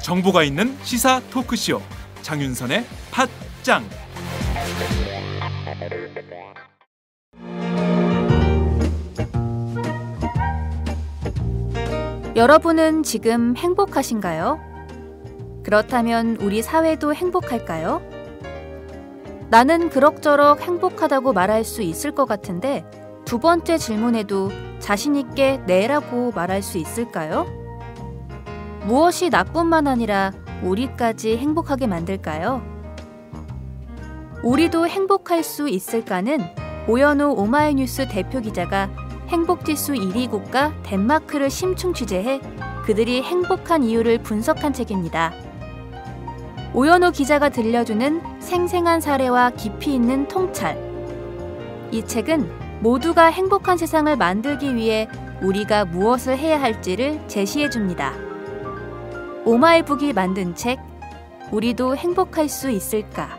정보가 있는 시사 토크쇼 장윤선의 팟짱. 여러분은 지금 행복하신가요? 그렇다면 우리 사회도 행복할까요? 나는 그럭저럭 행복하다고 말할 수 있을 것 같은데 두 번째 질문에도 자신 있게 네라고 말할 수 있을까요? 무엇이 나뿐만 아니라 우리까지 행복하게 만들까요? 우리도 행복할 수 있을까는 오연우 오마이뉴스 대표 기자가 행복지수 1위 국가 덴마크를 심층 취재해 그들이 행복한 이유를 분석한 책입니다. 오연우 기자가 들려주는 생생한 사례와 깊이 있는 통찰. 이 책은 모두가 행복한 세상을 만들기 위해 우리가 무엇을 해야 할지를 제시해줍니다. 오마이북이 만든 책, 우리도 행복할 수 있을까?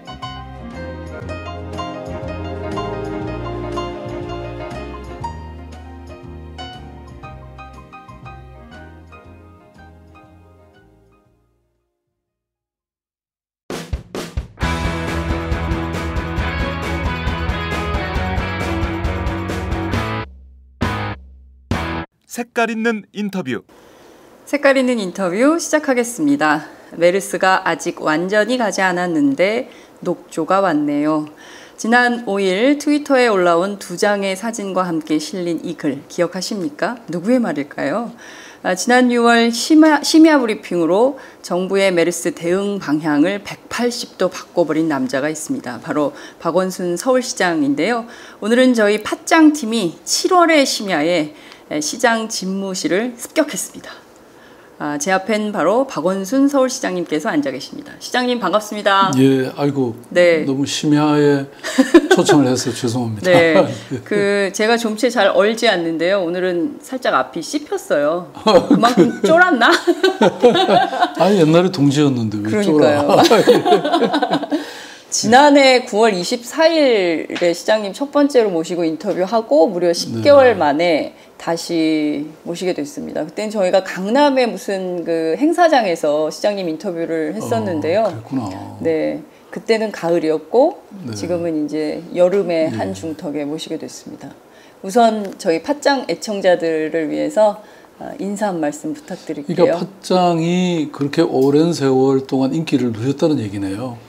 색깔 있는 인터뷰. 색깔 있는 인터뷰 시작하겠습니다. 메르스가 아직 완전히 가지 않았는데 녹조가 왔네요. 지난 5일 트위터에 올라온 2장의 사진과 함께 실린 이 글 기억하십니까? 누구의 말일까요? 지난 6월 심야 브리핑으로 정부의 메르스 대응 방향을 180도 바꿔버린 남자가 있습니다. 바로 박원순 서울시장인데요. 오늘은 저희 팟짱팀이 7월의 심야에 시장 집무실을 습격했습니다. 제 앞엔 바로 박원순 서울시장님께서 앉아 계십니다. 시장님 반갑습니다. 예, 아이고 네. 너무 심야에 초청을 해서 죄송합니다. 네, 제가 좀체 잘 얼지 않는데요. 오늘은 살짝 앞이 씹혔어요. 그만큼 쫄았나? 아니 옛날에 동지였는데 왜 그러니까요. 쫄아? 지난해 9월 24일에 시장님 첫 번째로 모시고 인터뷰하고 무려 10개월 만에 다시 모시게 됐습니다. 그때는 저희가 강남의 무슨 그 행사장에서 시장님 인터뷰를 했었는데요. 그렇구나. 네, 그때는 가을이었고 지금은 이제 여름의 한중턱에 모시게 됐습니다. 우선 저희 팟짱 애청자들을 위해서 인사 한 말씀 부탁드릴게요. 그러니까 팟짱이 그렇게 오랜 세월 동안 인기를 누렸다는 얘기네요.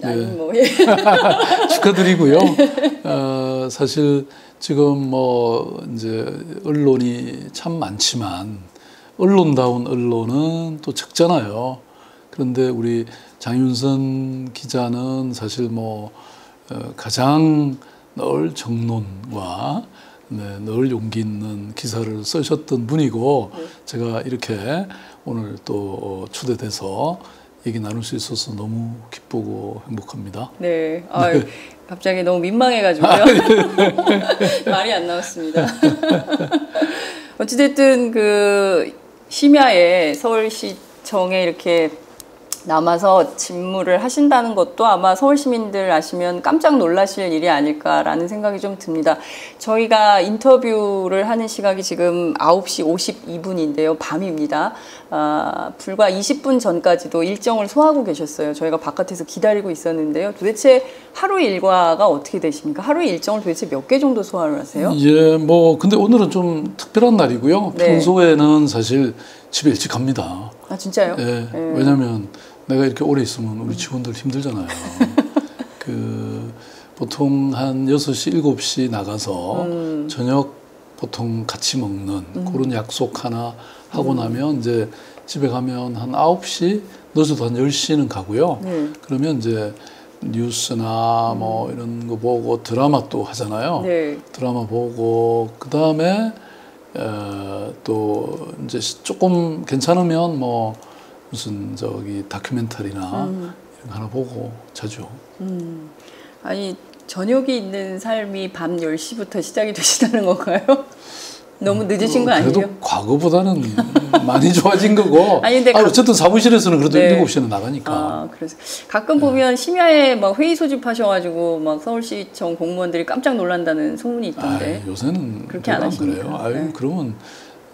예. 축하드리고요. 사실 지금 이제 언론이 참 많지만 언론다운 언론은 또 적잖아요. 그런데 우리 장윤선 기자는 사실 가장 늘 정론과 늘 용기 있는 기사를 쓰셨던 분이고 제가 이렇게 오늘 또 초대돼서 얘기 나눌 수 있어서 너무 기쁘고 행복합니다. 네. 갑자기 너무 민망해가지고요. 말이 안 나왔습니다. 어찌됐든 심야에 서울시청에 이렇게 남아서 집무를 하신다는 것도 아마 서울 시민들 아시면 깜짝 놀라실 일이 아닐까라는 생각이 좀 듭니다. 저희가 인터뷰를 하는 시각이 지금 9시 52분인데요. 밤입니다. 불과 20분 전까지도 일정을 소화하고 계셨어요. 저희가 바깥에서 기다리고 있었는데요. 도대체 하루 일과가 어떻게 되십니까? 하루 일정을 도대체 몇 개 정도 소화를 하세요? 예, 근데 오늘은 좀 특별한 날이고요. 네. 평소에는 사실 집에 일찍 갑니다. 아, 진짜요? 예, 왜냐면 내가 이렇게 오래 있으면 우리 직원들 힘들잖아요. 보통 한 6시, 7시 나가서 저녁 보통 같이 먹는 그런 약속 하나 하고 나면 이제 집에 가면 한 9시, 늦어도 한 10시는 가고요. 그러면 이제 뉴스나 이런 거 보고 드라마 또 하잖아요. 네. 드라마 보고 그다음에 또 이제 조금 괜찮으면 무슨 다큐멘터리나 이런 거 하나 보고 자주. 아니 저녁이 있는 삶이 밤 10시부터 시작이 되시다는 건가요? 너무 늦으신 거 아니에요? 그래도 과거보다는 많이 좋아진 거고. 아니, 근데 어쨌든 사무실에서는 그래도 네. 7시는 나가니까. 그래서 가끔 보면 심야에 막 회의 소집하셔가지고 막 서울시청 공무원들이 깜짝 놀란다는 소문이 있던데. 요새는 그렇게 안 하시니까. 그래요. 네. 그러면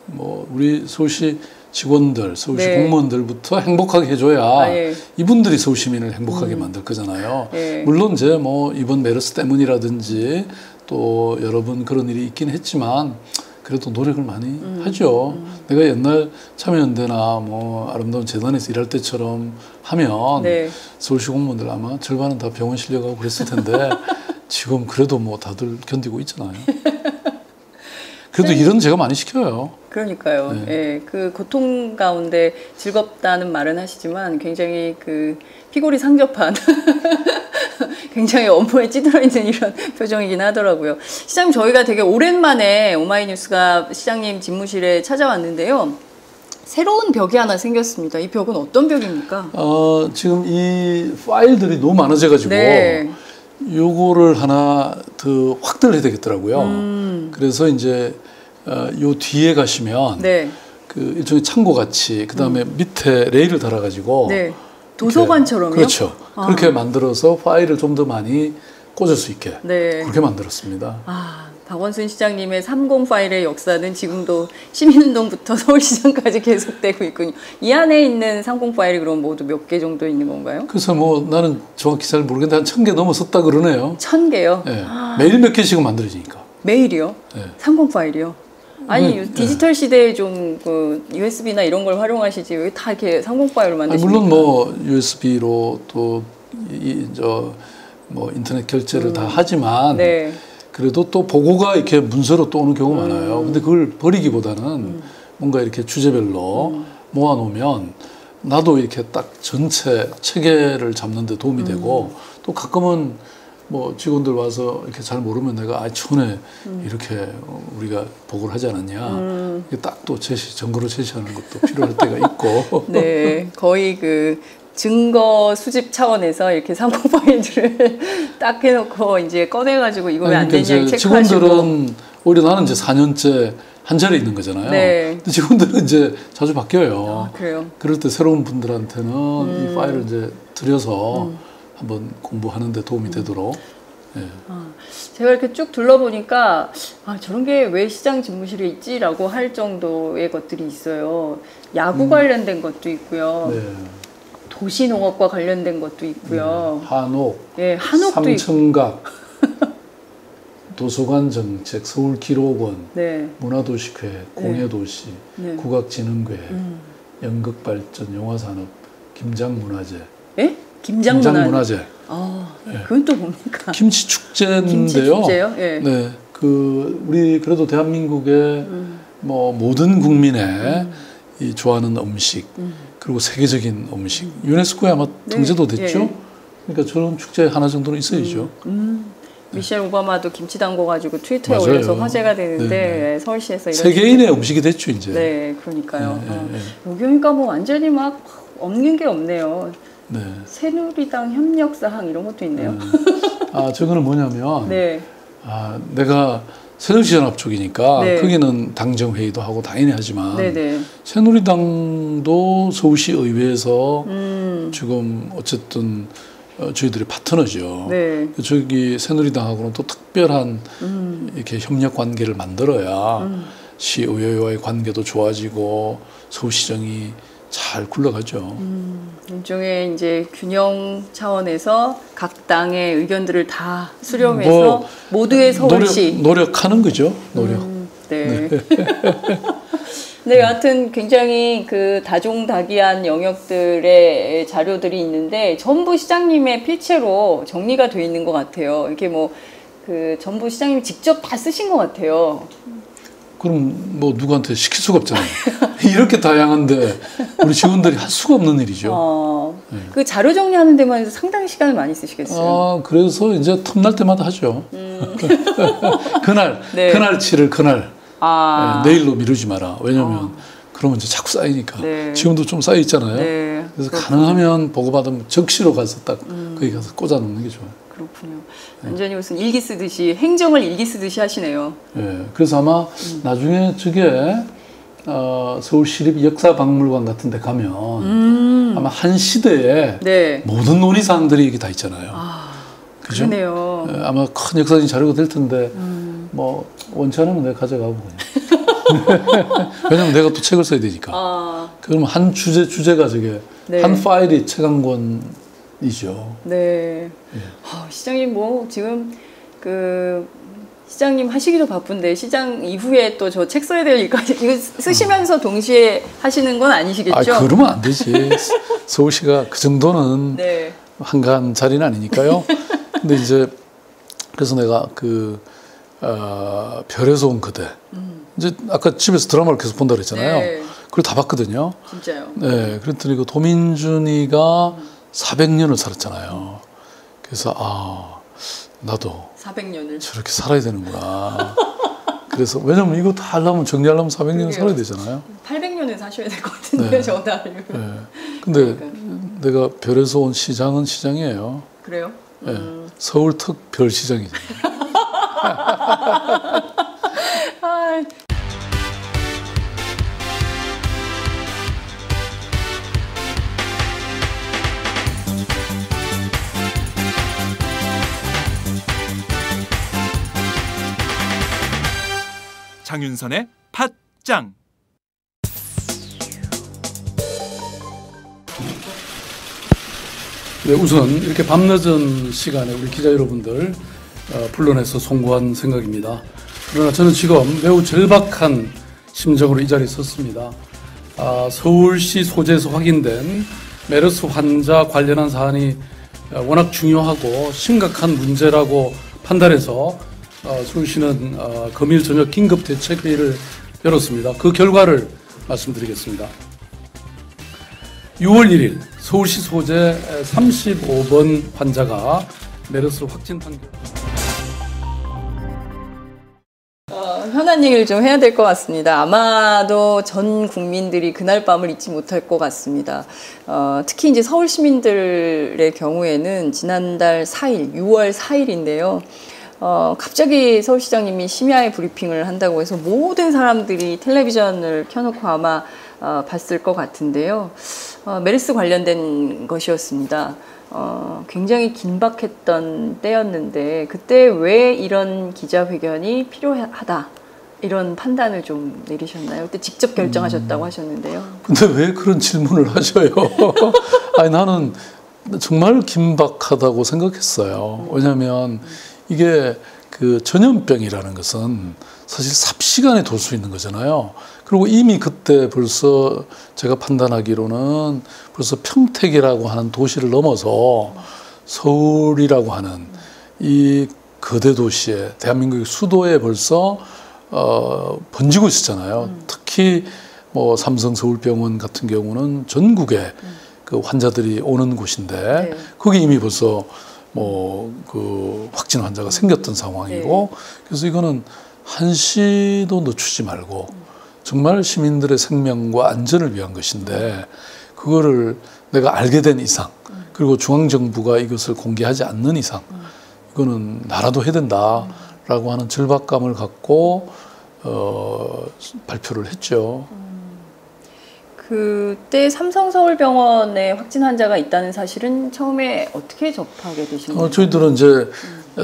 뭐 우리 서울시 직원들, 서울시 네. 공무원들부터 행복하게 해줘야 예. 이분들이 서울 시민을 행복하게 만들 거잖아요. 예. 물론 이제 뭐 이번 메르스 때문이라든지 또 여러 번 그런 일이 있긴 했지만 그래도 노력을 많이 하죠. 내가 옛날 참여연대나 뭐 아름다운 재단에서 일할 때처럼 하면 네. 서울시 공무원들 아마 절반은 다 병원 실려가고 그랬을 텐데 지금 그래도 뭐 다들 견디고 있잖아요. 그래도 일은 제가 많이 시켜요. 그러니까요. 네. 예, 그 고통 가운데 즐겁다는 말은 하시지만 굉장히 그 피골이 상접한 굉장히 업무에 찌들어 있는 이런 표정이긴 하더라고요. 시장님, 저희가 되게 오랜만에 오마이뉴스가 시장님 집무실에 찾아왔는데요. 새로운 벽이 하나 생겼습니다. 이 벽은 어떤 벽입니까? 지금 이 파일들이 너무 많아져가지고 네. 요거를 하나 더 확대를 해야 되겠더라고요. 그래서 이제 요 뒤에 가시면 네. 그 일종의 창고 같이 그 다음에 밑에 레일을 달아가지고 네. 도서관처럼요? 그렇죠. 그렇게 만들어서 파일을 좀 더 많이 꽂을 수 있게 네. 그렇게 만들었습니다. 박원순 시장님의 30 파일의 역사는 지금도 시민운동부터 서울시장까지 계속되고 있군요. 이 안에 있는 30 파일이 그럼 모두 몇 개 정도 있는 건가요? 그래서 뭐 나는 정확히 잘 모르겠는데 한 1000개 넘었었다 그러네요. 1000개요? 네. 매일 몇 개씩은 만들어지니까. 매일이요? 네. 30 파일이요? 아니 네. 디지털 시대에 좀 그 USB나 이런 걸 활용하시지 왜 다 이렇게 30 파일로 만드십니까? 물론 뭐 USB로 또 뭐 인터넷 결제를 다 하지만 네. 그래도 또 보고가 이렇게 문서로 또 오는 경우가 많아요. 근데 그걸 버리기보다는 뭔가 이렇게 주제별로 모아놓으면 나도 이렇게 딱 전체 체계를 잡는 데 도움이 되고 또 가끔은 뭐 직원들 와서 이렇게 잘 모르면 내가 전에 이렇게 우리가 보고를 하지 않았냐. 이게 딱 또 증거로 제시하는 것도 필요할 때가 있고. 네, 거의 그 증거 수집 차원에서 이렇게 30 파일들을 딱 해놓고 이제 꺼내가지고 이거 왜 안 되냐 체크하시고. 직원들은 오히려 나는 이제 4년째 한 자리에 있는 거잖아요. 네. 근데 직원들은 이제 자주 바뀌어요. 그래요? 그럴 때 새로운 분들한테는 이 파일을 이제 들여서 한번 공부하는 데 도움이 되도록. 예. 제가 이렇게 쭉 둘러보니까 저런 게 왜 시장 집무실에 있지라고 할 정도의 것들이 있어요. 야구 관련된 것도 있고요. 네. 도시농업과 관련된 것도 있고요. 한옥, 예, 한옥도 삼청각, 도서관 정책, 서울기록원, 네. 문화도시계획, 공예도시, 네. 국악진흥계획, 연극발전, 영화산업, 김장문화재. 예? 김장문화재. 그건 또 뭡니까? 김치축제인데요. 김치축제요? 예. 네, 우리 그래도 대한민국의 뭐 모든 국민의 이 좋아하는 음식 그리고 세계적인 음식 유네스코에 아마 등재도 됐죠. 예. 그러니까 저런 축제 하나 정도는 있어야죠. 미셸 오바마도 김치 담궈가지고 트위터에 맞아요. 올려서 화제가 되는데 네. 서울시에서 이런 세계인의 음식이 됐죠 이제. 네, 그러니까요. 네. 여기 오니까 뭐 완전히 막 없는 게 없네요. 네. 새누리당 협력사항 이런 것도 있네요. 저거는 뭐냐면 네. 내가 새누리연합 쪽이니까 네. 거기는 당정회의도 하고 당연히 하지만 네네. 새누리당도 서울시 의회에서 지금 어쨌든 저희들이 파트너죠. 네. 저기 새누리당하고는 또 특별한 이렇게 협력 관계를 만들어야 시의회와의 관계도 좋아지고 서울시정이 잘 굴러가죠. 일종의 이제 균형 차원에서 각 당의 의견들을 다 수렴해서 뭐 모두의 서울시 노력하는 거죠. 노력. 네. 네, 여하튼 굉장히 그 다종다기한 영역들의 자료들이 있는데 전부 시장님의 필체로 정리가 돼 있는 것 같아요. 이렇게 뭐 그 전부 시장님이 직접 다 쓰신 것 같아요. 그럼 뭐 누구한테 시킬 수가 없잖아요. 이렇게 다양한데 우리 직원들이 할 수가 없는 일이죠. 네. 그 자료 정리하는 데만 해도 상당히 시간을 많이 쓰시겠어요. 그래서 이제 틈날 때마다 하죠. 그날치를 그날. 내일로 미루지 마라. 왜냐면 그러면 이제 자꾸 쌓이니까. 네. 지금도 좀 쌓여 있잖아요. 네. 그래서 그렇군요. 가능하면 보고받으면 적시로 가서 딱 거기 가서 꽂아 놓는 게 좋아요. 그렇군요. 완전히 무슨 일기 쓰듯이 행정을 일기 쓰듯이 하시네요. 예, 그래서 아마 나중에 저게 서울시립 역사박물관 같은 데 가면 아마 한 시대에 네. 모든 논의사항들이 이게 다 있잖아요. 그죠? 그러네요. 예, 아마 큰 역사적인 자료가 될 텐데 뭐 원치 않으면 내가 가져가고 그냥. 왜냐면 내가 또 책을 써야 되니까. 그러면 한 주제가 저게 네. 한 파일이 책 한 권이죠. 네. 시장님 뭐 지금 시장님 하시기도 바쁜데 시장 이후에 또 저 책 써야 될 일까지 이거 쓰시면서 동시에 하시는 건 아니시겠죠? 그러면 안 되지. 서울시가 그 정도는 네. 한가한 자리는 아니니까요. 근데 이제 그래서 내가 별에서 온 그대. 이제 아까 집에서 드라마를 계속 본다 그랬잖아요. 네. 그걸 다 봤거든요. 진짜요? 네. 그랬더니 그 도민준이가 400년을 살았잖아요. 그래서 나도 400년을 저렇게 살아야 되는구나. 그래서 왜냐면 이거 다 하려면 정리하려면 400년을 살아야 되잖아요. 800년을 사셔야 될 것 같은데요, 네. 저도 알고. 네. 근데 내가 별에서 온 시장은 시장이에요. 그래요? 네. 서울 특 별시장이죠. 장윤선의 팟짱. 네, 우선 이렇게 밤늦은 시간에 우리 기자 여러분들 불러내서 송구한 생각입니다. 그러나 저는 지금 매우 절박한 심정으로 이 자리에 섰습니다. 서울시 소재에서 확인된 메르스 환자 관련한 사안이 워낙 중요하고 심각한 문제라고 판단해서 서울시는 금일 저녁 긴급대책회의를 열었습니다. 그 결과를 말씀드리겠습니다. 6월 1일 서울시 소재 35번 환자가 메르스 확진 판결. 현안 얘기를 좀 해야 될 것 같습니다. 아마도 전 국민들이 그날 밤을 잊지 못할 것 같습니다. 특히 이제 서울 시민들의 경우에는 지난달 4일, 6월 4일인데요. 갑자기 서울시장님이 심야에 브리핑을 한다고 해서 모든 사람들이 텔레비전을 켜놓고 아마 봤을 것 같은데요. 메르스 관련된 것이었습니다. 굉장히 긴박했던 때였는데 그때 왜 이런 기자회견이 필요하다 이런 판단을 좀 내리셨나요? 그때 직접 결정하셨다고 하셨는데요. 근데 왜 그런 질문을 하셔요? 아니 나는 정말 긴박하다고 생각했어요. 왜냐하면 이게 그 전염병이라는 것은 사실 삽시간에 돌 수 있는 거잖아요. 그리고 이미 그때 벌써 제가 판단하기로는 벌써 평택이라고 하는 도시를 넘어서 서울이라고 하는 이 거대 도시에 대한민국의 수도에 벌써 번지고 있었잖아요. 특히 뭐 삼성 서울병원 같은 경우는 전국에 그 환자들이 오는 곳인데 네. 거기 이미 벌써 뭐 그 확진 환자가 생겼던 상황이고 네. 그래서 이거는 한시도 늦추지 말고 정말 시민들의 생명과 안전을 위한 것인데 그거를 내가 알게 된 이상 그리고 중앙정부가 이것을 공개하지 않는 이상 이거는 나라도 해야 된다라고 하는 절박감을 갖고 발표를 했죠. 그때 삼성서울병원에 확진 환자가 있다는 사실은 처음에 어떻게 접하게 되신 거예요? 저희들은 이제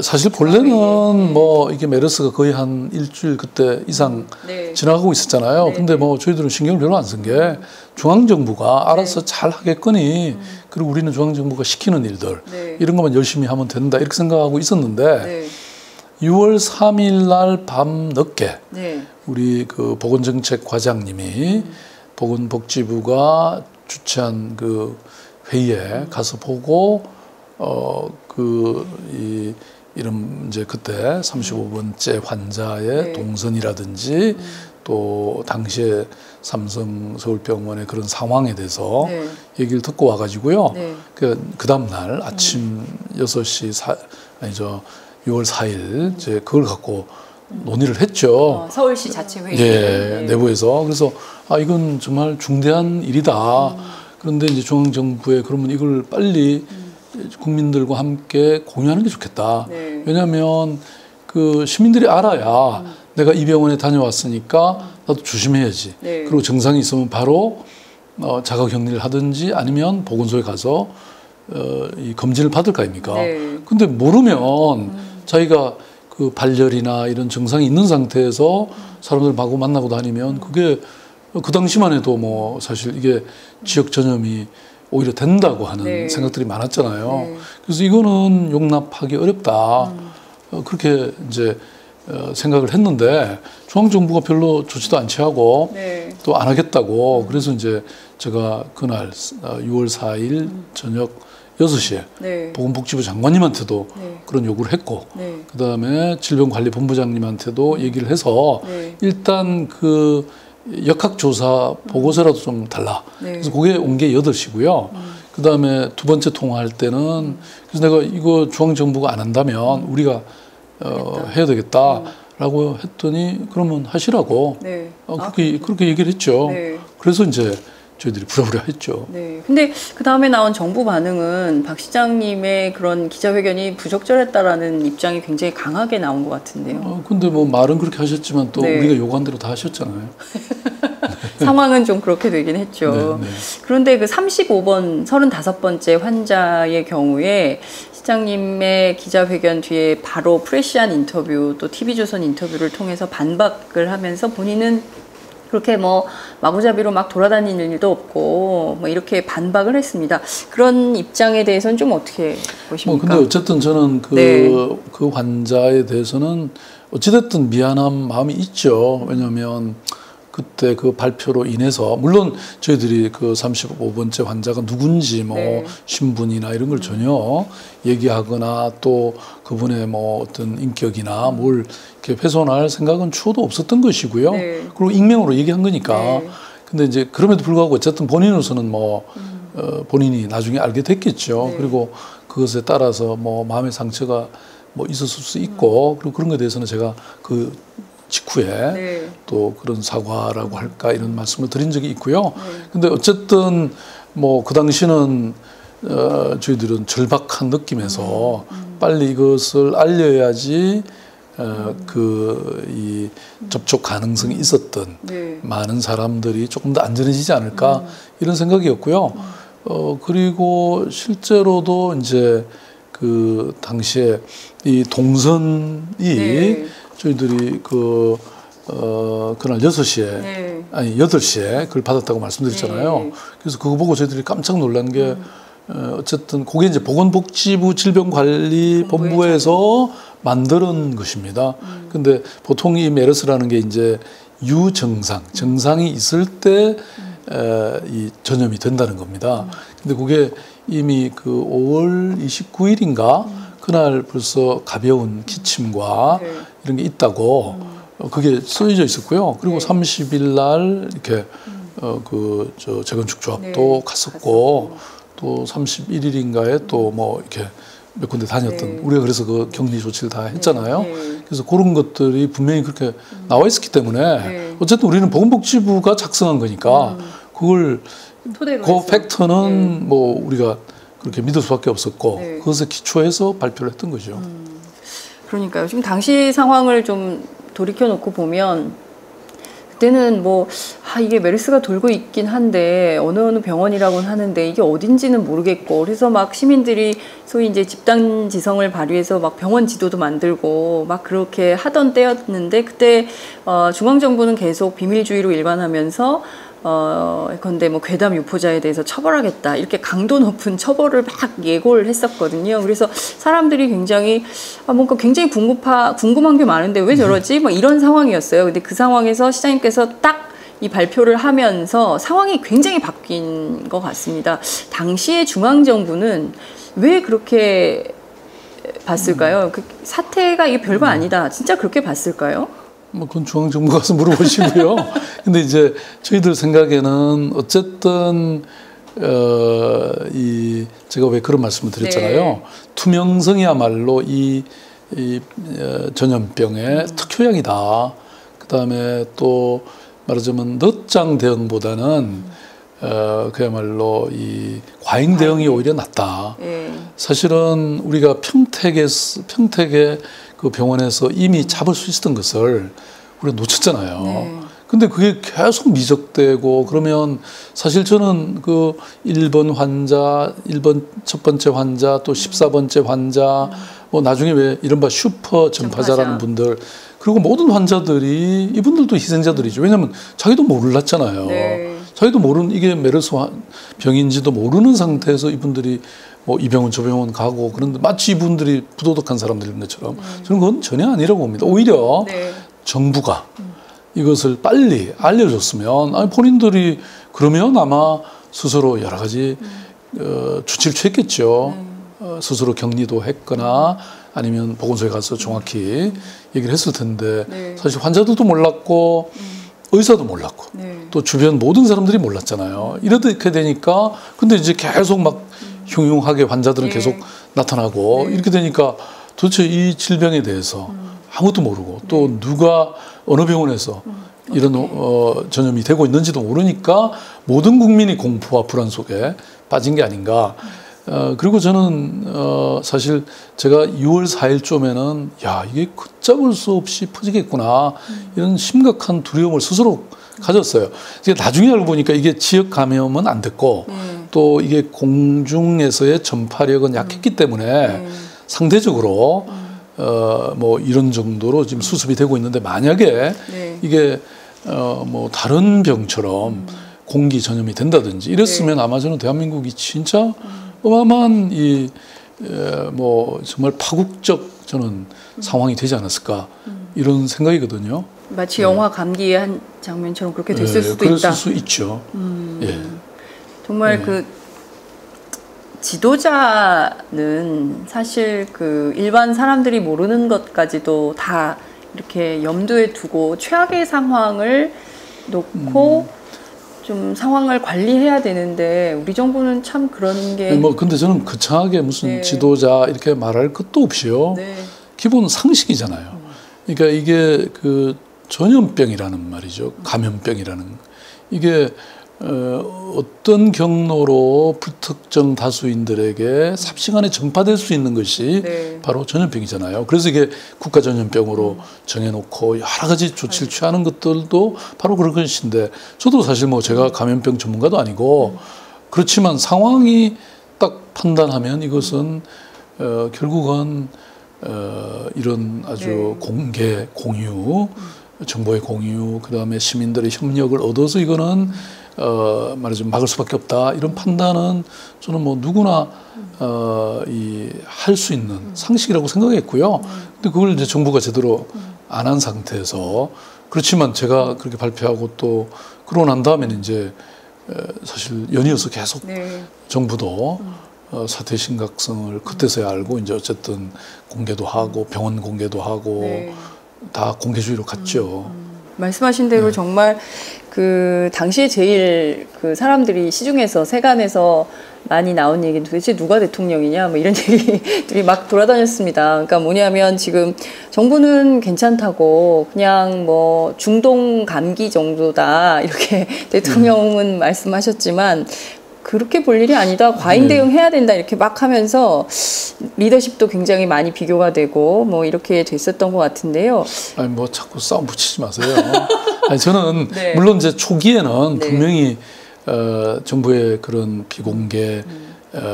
사실 본래는 뭐 이게 메르스가 거의 한 일주일 그때 이상 네. 지나가고 있었잖아요. 네. 근데 뭐 저희들은 신경을 별로 안 쓴 게 중앙정부가 알아서 잘 하겠거니 그리고 우리는 중앙정부가 시키는 일들 네. 이런 것만 열심히 하면 된다 이렇게 생각하고 있었는데 네. 6월 3일 날 밤 늦게 네. 우리 그 보건정책 과장님이 보건복지부가 주최한 그 회의에 가서 보고 이런 이제 그때 35번째 환자의 네. 동선이라든지 또 당시에 삼성 서울병원의 그런 상황에 대해서 네. 얘기를 듣고 와가지고요. 네. 그 다음 날 아침 6시 6월 4일 이제 그걸 갖고 논의를 했죠. 서울시 자체 회의. 예, 네. 내부에서. 그래서 이건 정말 중대한 일이다. 그런데 이제 중앙정부에 그러면 이걸 빨리 국민들과 함께 공유하는 게 좋겠다. 네. 왜냐하면 그 시민들이 알아야 내가 이 병원에 다녀왔으니까 나도 조심해야지. 네. 그리고 증상이 있으면 바로 자가격리를 하든지 아니면 보건소에 가서 이 검진을 받을 거 아닙니까? 네. 근데 모르면 자기가 그 발열이나 이런 증상이 있는 상태에서 사람들 마구 만나고 다니면 그게 그 당시만 해도 뭐 사실 이게 지역 전염이 오히려 된다고 하는 네. 생각들이 많았잖아요. 네. 그래서 이거는 용납하기 어렵다. 그렇게 이제 생각을 했는데 중앙정부가 별로 좋지도 않지 하고 네. 또 안 하겠다고 그래서 이제 제가 그날 6월 4일 저녁 6시에 네. 보건복지부 장관님한테도 네. 그런 요구를 했고 네. 그다음에 질병관리본부장님한테도 얘기를 해서 네. 일단 그 역학조사 보고서라도 좀 달라. 네. 그래서 그게 온 게 8시고요. 그다음에 두 번째 통화할 때는 그래서 내가 이거 중앙정부가 안 한다면 우리가 해야 되겠다라고 했더니 그러면 하시라고 네. 그렇게 얘기를 했죠. 네. 그래서 이제 저희들이 부랴부랴 했죠. 네. 근데 그 다음에 나온 정부 반응은 박 시장님의 그런 기자회견이 부적절했다라는 입장이 굉장히 강하게 나온 것 같은데요. 근데 뭐 말은 그렇게 하셨지만 또 네. 우리가 요구한 대로 다 하셨잖아요. 상황은 좀 그렇게 되긴 했죠. 네, 네. 그런데 그 35번, 35번째 환자의 경우에 시장님의 기자회견 뒤에 바로 프레시한 인터뷰 또 TV조선 인터뷰를 통해서 반박을 하면서 본인은 그렇게 뭐 마구잡이로 막 돌아다니는 일도 없고 뭐 이렇게 반박을 했습니다. 그런 입장에 대해서는 좀 어떻게 보십니까? 근데 어쨌든 저는 네. 그 환자에 대해서는 어찌됐든 미안한 마음이 있죠. 왜냐하면 그때 그 발표로 인해서 물론 저희들이 그 35번째 환자가 누군지 뭐 네. 신분이나 이런 걸 전혀 얘기하거나 또 그분의 뭐 어떤 인격이나 뭘 이렇게 훼손할 생각은 추호도 없었던 것이고요. 네. 그리고 익명으로 얘기한 거니까. 네. 근데 이제 그럼에도 불구하고 어쨌든 본인으로서는 뭐 본인이 나중에 알게 됐겠죠. 네. 그리고 그것에 따라서 뭐 마음의 상처가 뭐 있었을 수 있고 그리고 그런 것에 대해서는 제가 그 직후에 네. 또 그런 사과라고 할까 이런 말씀을 드린 적이 있고요. 네. 근데 어쨌든 뭐 그 당시는 저희들은 절박한 느낌에서 빨리 이것을 알려야지 이 접촉 가능성이 있었던 네. 많은 사람들이 조금 더 안전해지지 않을까 이런 생각이었고요. 그리고 실제로도 이제 그 당시에 이 동선이 네. 저희들이 그날 6시에 네. 아니 8시에 그걸 받았다고 말씀드렸잖아요. 네. 그래서 그거 보고 저희들이 깜짝 놀란 게 어쨌든 그게 이제 보건복지부 질병관리본부에서 만드는 것입니다. 근데 보통 이 메르스라는 게 이제 유증상, 증상이 있을 때 이 전염이 된다는 겁니다. 근데 그게 이미 그 5월 29일인가 그날 벌써 가벼운 기침과 네. 이런 게 있다고 그게 써져 있었고요. 그리고 네. 30일 날 이렇게 저 재건축 조합도 네, 갔었고 또 31일인가에 또 뭐 이렇게 몇 군데 다녔던 네. 우리가 그래서 그 격리 조치를 다 했잖아요. 네. 그래서 그런 것들이 분명히 그렇게 나와 있었기 때문에 네. 어쨌든 우리는 보건복지부가 작성한 거니까 그걸 토대로 그 해서. 팩트는 뭐 우리가 그렇게 믿을 수밖에 없었고 네. 그것에 기초해서 발표를 했던 거죠. 그러니까요. 지금 당시 상황을 좀 돌이켜 놓고 보면 그때는 뭐 이게 메르스가 돌고 있긴 한데 어느 병원이라고는 하는데 이게 어딘지는 모르겠고 그래서 막 시민들이 소위 이제 집단 지성을 발휘해서 막 병원 지도도 만들고 막 그렇게 하던 때였는데 그때 중앙정부는 계속 비밀주의로 일관하면서 근데 뭐 괴담 유포자에 대해서 처벌하겠다 이렇게 강도 높은 처벌을 막 예고를 했었거든요. 그래서 사람들이 굉장히 뭔가 굉장히 궁금한 게 많은데 왜 저러지? 뭐 이런 상황이었어요. 근데 그 상황에서 시장님께서 딱 이 발표를 하면서 상황이 굉장히 바뀐 것 같습니다. 당시의 중앙정부는 왜 그렇게 봤을까요? 그 사태가 이게 별거 아니다. 진짜 그렇게 봤을까요? 뭐 그건 중앙정부 가서 물어보시고요. 근데 이제 저희들 생각에는 어쨌든 제가 왜 그런 말씀을 드렸잖아요. 네. 투명성이야말로 이 전염병의 특효약이다. 그다음에 또 말하자면 늦장 대응보다는 그야말로 이 과잉 대응이 오히려 낫다. 예. 사실은 우리가 평택의 그 병원에서 이미 잡을 수 있었던 것을 우리가 놓쳤잖아요. 네. 근데 그게 계속 미적되고 그러면 사실 저는 그 1번 환자, 1번 첫 번째 환자, 또 14번째 환자, 뭐 나중에 왜 이른바 슈퍼 전파자라는 분들, 그리고 모든 환자들이 이분들도 희생자들이죠. 왜냐하면 자기도 몰랐잖아요. 네. 자기도 모르는 이게 메르스 병인지도 모르는 상태에서 이분들이 뭐 이 병원 저 병원 가고 그런데 마치 이분들이 부도덕한 사람들인 것처럼 저는 그건 전혀 아니라고 봅니다. 오히려 네. 정부가 이것을 빨리 알려줬으면 아니 본인들이 그러면 아마 스스로 여러 가지 조치를 취했겠죠. 스스로 격리도 했거나 아니면 보건소에 가서 정확히 얘기를 했을 텐데 네. 사실 환자들도 몰랐고 의사도 몰랐고 네. 또 주변 모든 사람들이 몰랐잖아요. 이렇게 되니까 근데 이제 계속 막 흉흉하게 환자들은 네. 계속 나타나고 네. 이렇게 되니까 도대체 이 질병에 대해서 아무것도 모르고 또 누가 어느 병원에서 이런 전염이 되고 있는지도 모르니까 모든 국민이 공포와 불안 속에 빠진 게 아닌가. 그리고 저는 사실 제가 6월 4일쯤에는 야 이게 걷잡을 수 없이 퍼지겠구나 이런 심각한 두려움을 스스로 가졌어요. 이게 나중에 알고 보니까 이게 지역 감염은 안 됐고 또 이게 공중에서의 전파력은 약했기 때문에 상대적으로 뭐 이런 정도로 지금 수습이 되고 있는데 만약에 네. 이게 뭐 다른 병처럼 공기 전염이 된다든지 이랬으면 아마 저는 대한민국이 진짜 어마어마한 이 뭐 정말 파국적 저는 상황이 되지 않았을까 이런 생각이거든요. 마치 영화 감기의 한 장면처럼 그렇게 됐을 수도 그랬을 있다. 수 있죠. 예. 정말 네. 그 지도자는 사실 그 일반 사람들이 모르는 것까지도 다 이렇게 염두에 두고 최악의 상황을 놓고 좀 상황을 관리해야 되는데 우리 정부는 참 그런 게 뭐 근데 저는 거창하게 무슨 네. 지도자 이렇게 말할 것도 없이요. 네. 기본 상식이잖아요. 그러니까 이게 그 전염병이라는 말이죠. 감염병이라는 이게 어떤 경로로 불특정 다수인들에게 삽시간에 전파될 수 있는 것이 네. 바로 전염병이잖아요. 그래서 이게 국가 전염병으로 정해놓고 여러 가지 조치를 취하는 것들도 바로 그런 것인데 저도 사실 뭐 제가 감염병 전문가도 아니고 그렇지만 상황이 딱 판단하면 이것은 결국은 이런 아주 네. 공개, 공유, 정보의 공유, 그다음에 시민들의 협력을 얻어서 이거는 말하자면 막을 수밖에 없다. 이런 판단은 저는 뭐 누구나 할 수 있는 상식이라고 생각했고요. 근데 그걸 이제 정부가 제대로 안 한 상태에서 그렇지만 제가 그렇게 발표하고 또 그러고 난 다음에는 이제 사실 연이어서 계속 네. 정부도 사태의 심각성을 그때서야 알고 이제 어쨌든 공개도 하고 병원 공개도 하고 네. 다 공개주의로 갔죠. 말씀하신 대로 정말 그 당시에 제일 그 사람들이 시중에서 세간에서 많이 나온 얘기는 도대체 누가 대통령이냐 뭐 이런 얘기들이 막 돌아다녔습니다. 그러니까 뭐냐면 지금 정부는 괜찮다고 그냥 뭐 중동 감기 정도다 이렇게 대통령은 말씀하셨지만 그렇게 볼 일이 아니다. 과잉 대응해야 된다. 이렇게 막 하면서 리더십도 굉장히 많이 비교가 되고 뭐 이렇게 됐었던 것 같은데요. 아니 뭐 자꾸 싸움 붙이지 마세요. 아니 저는 네. 물론 이제 초기에는 네. 분명히 정부의 그런 비공개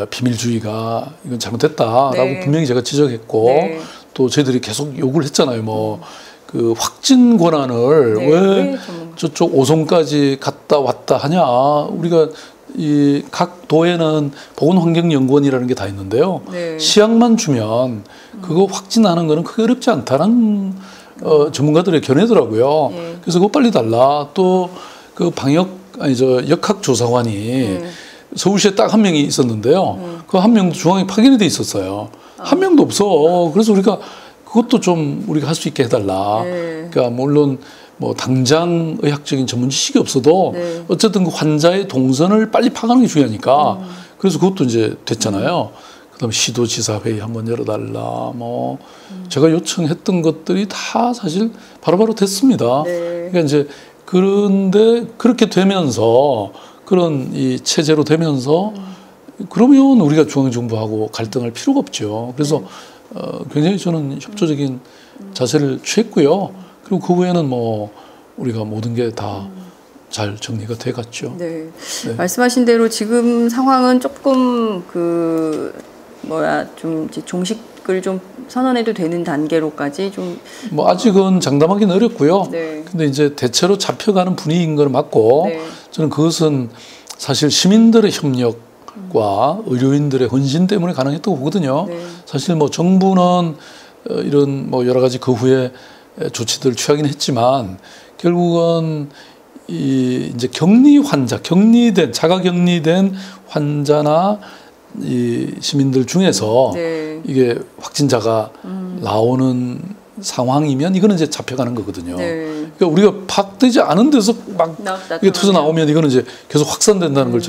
비밀주의가 이건 잘못됐다라고 네. 분명히 제가 지적했고 네. 또 저희들이 계속 요구를 했잖아요. 뭐 그 확진 권한을 네. 왜 네, 저쪽 오송까지 갔다 왔다 하냐. 우리가 이 각 도에는 보건환경연구원이라는 게 다 있는데요. 네. 시약만 주면 그거 확진하는 거는 크게 어렵지 않다는 전문가들의 견해더라고요. 네. 그래서 그거 빨리 달라. 또 그 역학조사관이 서울시에 딱 한 명이 있었는데요. 그 한 명도 중앙에 파견이 돼 있었어요. 한 명도 없어. 그래서 우리가 그것도 좀 우리가 할 수 있게 해달라. 네. 그러니까 물론 뭐 당장 의학적인 전문 지식이 없어도 네. 어쨌든 그 환자의 동선을 빨리 파악하는 게 중요하니까 그래서 그것도 이제 됐잖아요. 그다음에 시도지사 회의 한번 열어달라. 뭐 제가 요청했던 것들이 다 사실 바로바로 됐습니다. 네. 그러니까 이제 그런데 그렇게 되면서 그런 이 체제로 되면서 그러면 우리가 중앙정부하고 갈등할 필요가 없죠. 그래서 굉장히 저는 협조적인 자세를 취했고요. 그리고 그 후에는 뭐 우리가 모든 게 다 잘 정리가 돼 갔죠. 네. 네. 말씀하신 대로 지금 상황은 조금 좀 이제 종식을 좀 선언해도 되는 단계로까지 좀 뭐 아직은 장담하기는 어렵고요. 네. 근데 이제 대체로 잡혀가는 분위기인 걸 맞고 네. 저는 그것은 사실 시민들의 협력과 의료인들의 헌신 때문에 가능했다고 보거든요. 네. 사실 뭐 정부는 이런 뭐 여러 가지 그 후에 조치들을 취하긴 했지만 결국은 이제 격리 환자, 자가 격리된 환자나 이 시민들 중에서 네. 이게 확진자가 나오는 상황이면 이거는 이제 잡혀가는 거거든요. 네. 그러니까 우리가 파악되지 않은 데서 막 이게 터져 나오면 이거는 이제 계속 확산된다는 걸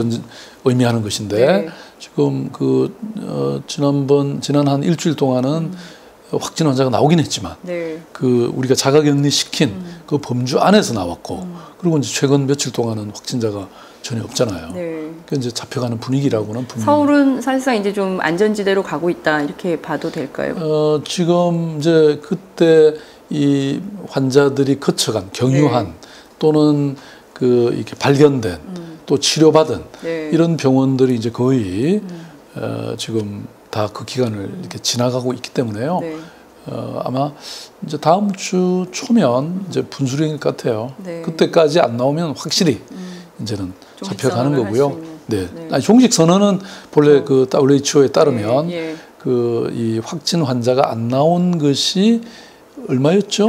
의미하는 것인데 네. 지금 지난 한 일주일 동안은 확진 환자가 나오긴 했지만 네. 우리가 자가격리 시킨 그 범주 안에서 나왔고 그리고 이제 최근 며칠 동안은 확진자가 전혀 없잖아요. 네. 그러니까 이제 잡혀가는 분위기라고는 분명히. 서울은 사실상 이제 좀 안전지대로 가고 있다 이렇게 봐도 될까요? 지금 이제 그때 이 환자들이 거쳐간 경유한 네. 또는 이렇게 발견된 또 치료받은 네. 이런 병원들이 이제 거의 지금 다 그 기간을 이렇게 지나가고 있기 때문에요. 네. 아마 이제 다음 주 초면 이제 분수령일 것 같아요. 네. 그때까지 안 나오면 확실히 이제는 잡혀가는 거고요. 네. 네. 아니, 종식 선언은 본래 그 WHO에 따르면 예. 이 확진 환자가 안 나온 것이 얼마였죠?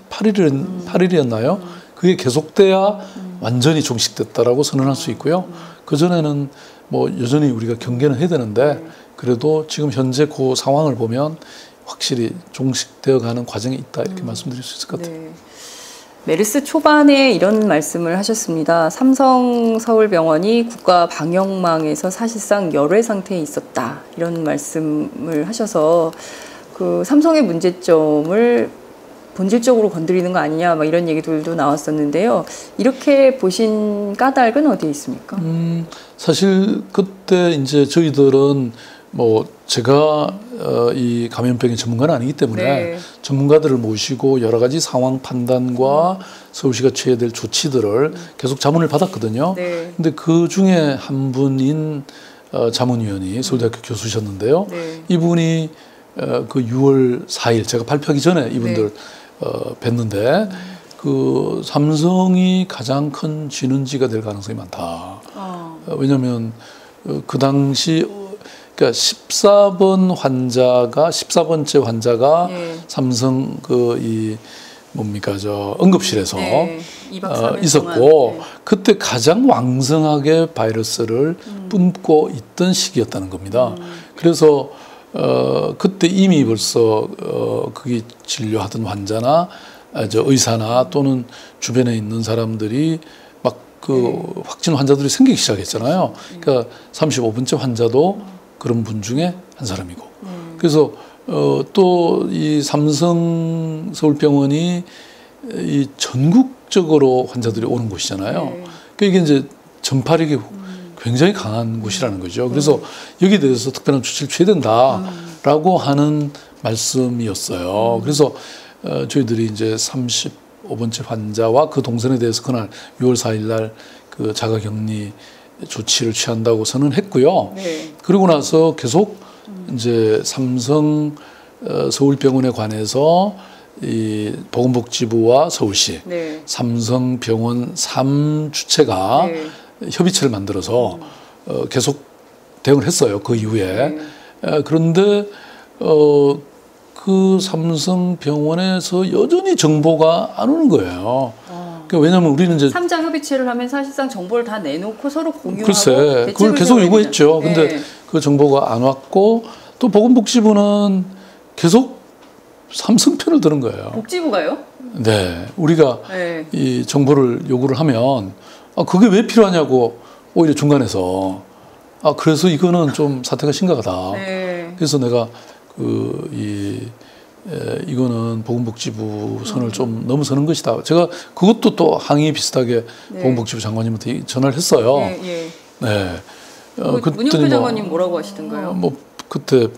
8일이었나요? 그게 계속돼야 완전히 종식됐다라고 선언할 수 있고요. 그 전에는 뭐 여전히 우리가 경계는 해야 되는데 그래도 지금 현재 그 상황을 보면 확실히 종식되어 가는 과정에 있다 이렇게 말씀드릴 수 있을 것 같아요. 네. 메르스 초반에 이런 말씀을 하셨습니다. 삼성 서울병원이 국가 방역망에서 사실상 열외 상태에 있었다. 이런 말씀을 하셔서 그 삼성의 문제점을 본질적으로 건드리는 거 아니냐 막 이런 얘기들도 나왔었는데요. 이렇게 보신 까닭은 어디에 있습니까? 사실 그때 이제 저희들은 뭐 제가 이 감염병의 전문가는 아니기 때문에 네. 전문가들을 모시고 여러 가지 상황 판단과 서울시가 취해야 될 조치들을 계속 자문을 받았거든요. 네. 근데 그 중에 한 분인 자문위원이 서울대학교 교수셨는데요. 네. 이분이 그 6월 4일 제가 발표하기 전에 이분들 뵀는데 그 삼성이 가장 큰 진원지가 될 가능성이 많다. 왜냐하면 그 당시 그러니까 14번째 환자가 네. 삼성 응급실에서 네. 2박 3일 있었고 동안. 네. 그때 가장 왕성하게 바이러스를 뿜고 있던 시기였다는 겁니다. 그래서 그때 이미 벌써 거기 진료하던 환자나 의사나 또는 주변에 있는 사람들이 막 확진 환자들이 생기기 시작했잖아요. 그러니까 35번째 환자도 그런 분 중에 한 사람이고. 그래서 또 이 삼성 서울병원이 이 전국적으로 환자들이 오는 곳이잖아요. 네. 그러니까 이게 이제 전파력이 굉장히 강한 곳이라는 거죠. 그래서 여기에 대해서 특별한 조치를 취해야 된다라고 하는 말씀이었어요. 그래서 저희들이 이제 35번째 환자와 그 동선에 대해서 그날 6월 4일 날 그 자가격리 조치를 취한다고 선언했고요. 네. 그러고 나서 계속 이제 삼성 서울병원에 관해서 이 보건복지부와 서울시, 네. 삼성병원 3주체가 네. 협의체를 만들어서 계속 대응을 했어요. 그 이후에. 그런데 그 삼성병원에서 여전히 정보가 안 오는 거예요. 그러니까 왜냐하면 우리는 이제 3자 협의체를 하면 사실상 정보를 다 내놓고 서로 공유하고 글쎄 그걸 계속 요구했죠. 근데 네. 그 정보가 안 왔고 또 보건복지부는 계속 삼성 편을 드는 거예요. 복지부가요? 네, 우리가 네. 이 정보를 요구를 하면 그게 왜 필요하냐고 오히려 중간에서 그래서 이거는 좀 사태가 심각하다. 네. 그래서 내가 이 이거는 보건복지부 선을 좀 넘어서는 것이다. 제가 그것도 또 항의 비슷하게 네. 보건복지부 장관님한테 전화를 했어요. 예. 네. 문영표 장관님 뭐라고 하시던가요? 뭐 그때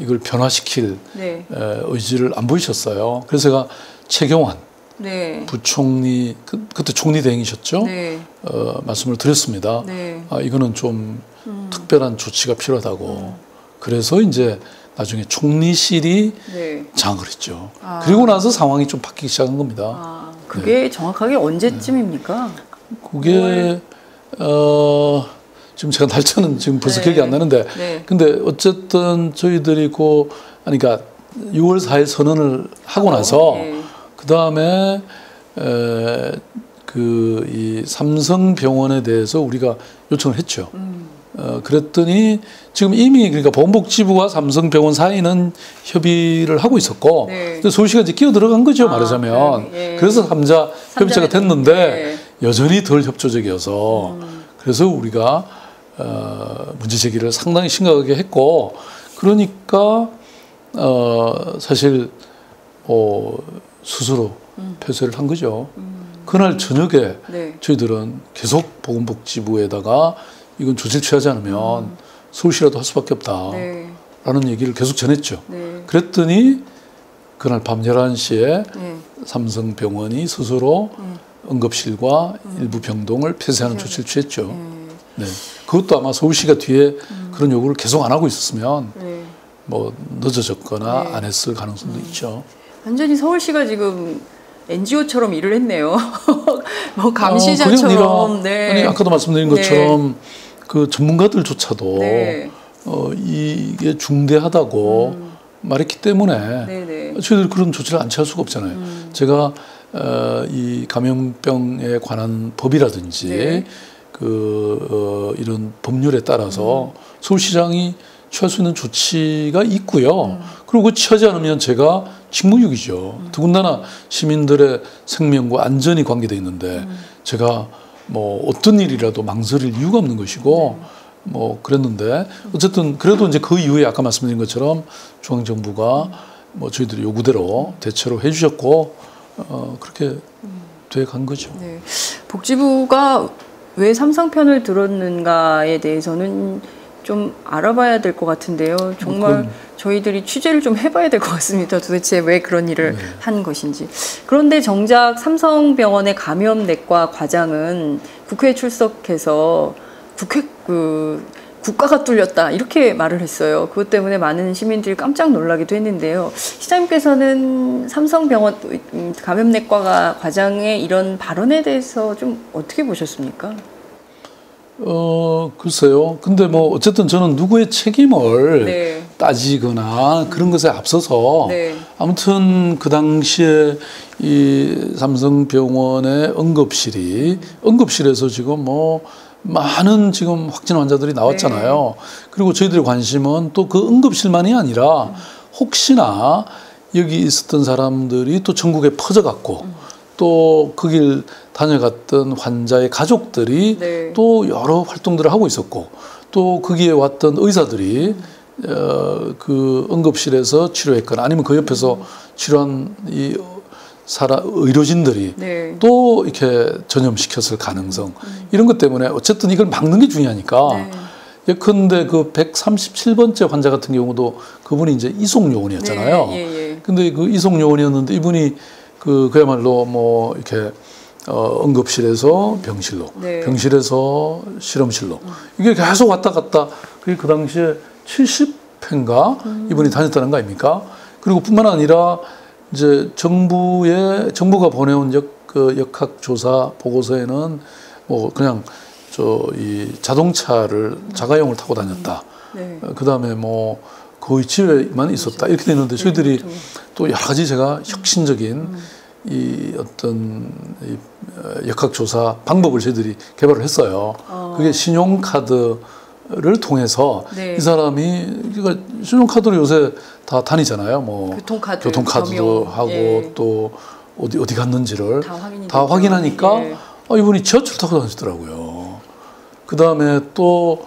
이걸 변화시킬 네. 의지를 안 보이셨어요. 그래서 제가 최경환 네. 부총리 그때 총리 대행이셨죠. 네. 말씀을 드렸습니다. 네. 이거는 좀 특별한 조치가 필요하다고. 그래서 이제 나중에 총리실이 네. 장악을 했죠. 그리고 나서 상황이 좀 바뀌기 시작한 겁니다. 그게 정확하게 언제쯤입니까? 그게 지금 제가 날짜는 지금 벌써 네. 기억이 안 나는데, 네. 근데 어쨌든 저희들이 그러니까 6월 4일 선언을 하고 나서 네. 그 다음에 이 삼성병원에 대해서 우리가 요청을 했죠. 그랬더니 지금 이미 그러니까 보건복지부와 삼성병원 사이는 협의를 하고 있었고, 네. 근데 서울시가 이제 끼어 들어간 거죠, 말하자면. 네. 그래서 3자 협의체가 됐는데 네. 여전히 덜 협조적이어서 그래서 우리가 문제 제기를 상당히 심각하게 했고, 그러니까 사실 스스로 폐쇄를 한 거죠. 그날 저녁에 네. 저희들은 계속 보건복지부에다가 이건 조치를 취하지 않으면 서울시라도 할 수밖에 없다라는 네. 얘기를 계속 전했죠. 네. 그랬더니 그날 밤 11시에 네. 삼성병원이 스스로 응급실과 일부 병동을 폐쇄하는 조치를 취했죠. 네. 그것도 아마 서울시가 뒤에 그런 요구를 계속 안 하고 있었으면 네. 뭐 늦어졌거나 네. 안 했을 가능성도 있죠. 완전히 서울시가 지금 NGO처럼 일을 했네요. 뭐 그게 감시자처럼. 아니라, 네. 아니, 아까도 말씀드린 것처럼 그 전문가들조차도 네. 이게 중대하다고 말했기 때문에 네네. 저희들이 그런 조치를 안 취할 수가 없잖아요. 제가 이 감염병에 관한 법이라든지 네. 이런 법률에 따라서 서울시장이 취할 수 있는 조치가 있고요. 그리고 그 취하지 않으면 제가 직무유기죠. 더군다나 시민들의 생명과 안전이 관계되어 있는데 제가 뭐 어떤 일이라도 망설일 이유가 없는 것이고 뭐 그랬는데 어쨌든 그래도 이제 그 이후에 아까 말씀드린 것처럼 중앙정부가 뭐 저희들이 요구대로 대처로 해주셨고 그렇게 돼 간 거죠. 네. 복지부가 왜 삼성 편을 들었는가에 대해서는 좀 알아봐야 될 것 같은데요. 정말 저희들이 취재를 좀 해봐야 될 것 같습니다. 도대체 왜 그런 일을 한 것인지. 그런데 정작 삼성병원의 감염내과 과장은 국회에 출석해서 국가가 뚫렸다 이렇게 말을 했어요. 그것 때문에 많은 시민들이 깜짝 놀라기도 했는데요. 시장님께서는 삼성병원 감염내과 과장의 이런 발언에 대해서 좀 어떻게 보셨습니까? 글쎄요. 근데 뭐 어쨌든 저는 누구의 책임을 네. 따지거나 그런 것에 앞서서 네. 아무튼 그 당시에 이 삼성병원의 응급실에서 지금 뭐 많은 지금 확진 환자들이 나왔잖아요. 그리고 저희들의 관심은 또 그 응급실만이 아니라 혹시나 여기 있었던 사람들이 또 전국에 퍼져갔고 또 거길 다녀갔던 환자의 가족들이 네. 또 여러 활동들을 하고 있었고 또 거기에 왔던 의사들이 그 응급실에서 치료했거나 아니면 그 옆에서 치료한 이 의료진들이 네. 또 이렇게 전염시켰을 가능성 이런 것 때문에 어쨌든 이걸 막는 게 중요하니까 네. 예컨대 그 137번째 환자 같은 경우도 그분이 이제 이송요원이었잖아요. 네. 근데 그 이송요원이었는데 이분이 그야말로 뭐 이렇게 응급실에서 병실로, 네. 병실에서 실험실로 이게 계속 왔다 갔다. 그게 그 당시에 70회인가 이분이 다녔다는 거 아닙니까? 그리고 뿐만 아니라 이제 정부가 보내온 역학 조사 보고서에는 뭐 그냥 이 자동차를 자가용을 타고 다녔다. 네. 그 다음에 뭐 거의 집에만 있었다 이렇게 되는데 저희들이 또 여러 가지 제가 혁신적인 이 어떤 이 역학 조사 방법을 저희들이 개발을 했어요. 그게 신용카드를 통해서 네. 이 사람이 그러니까 신용카드로 요새 다 다니잖아요. 뭐 교통카드도 하고 예. 또 어디 갔는지를 다 확인하니까 예. 이분이 지하철 타고 다니시더라고요. 그 다음에 또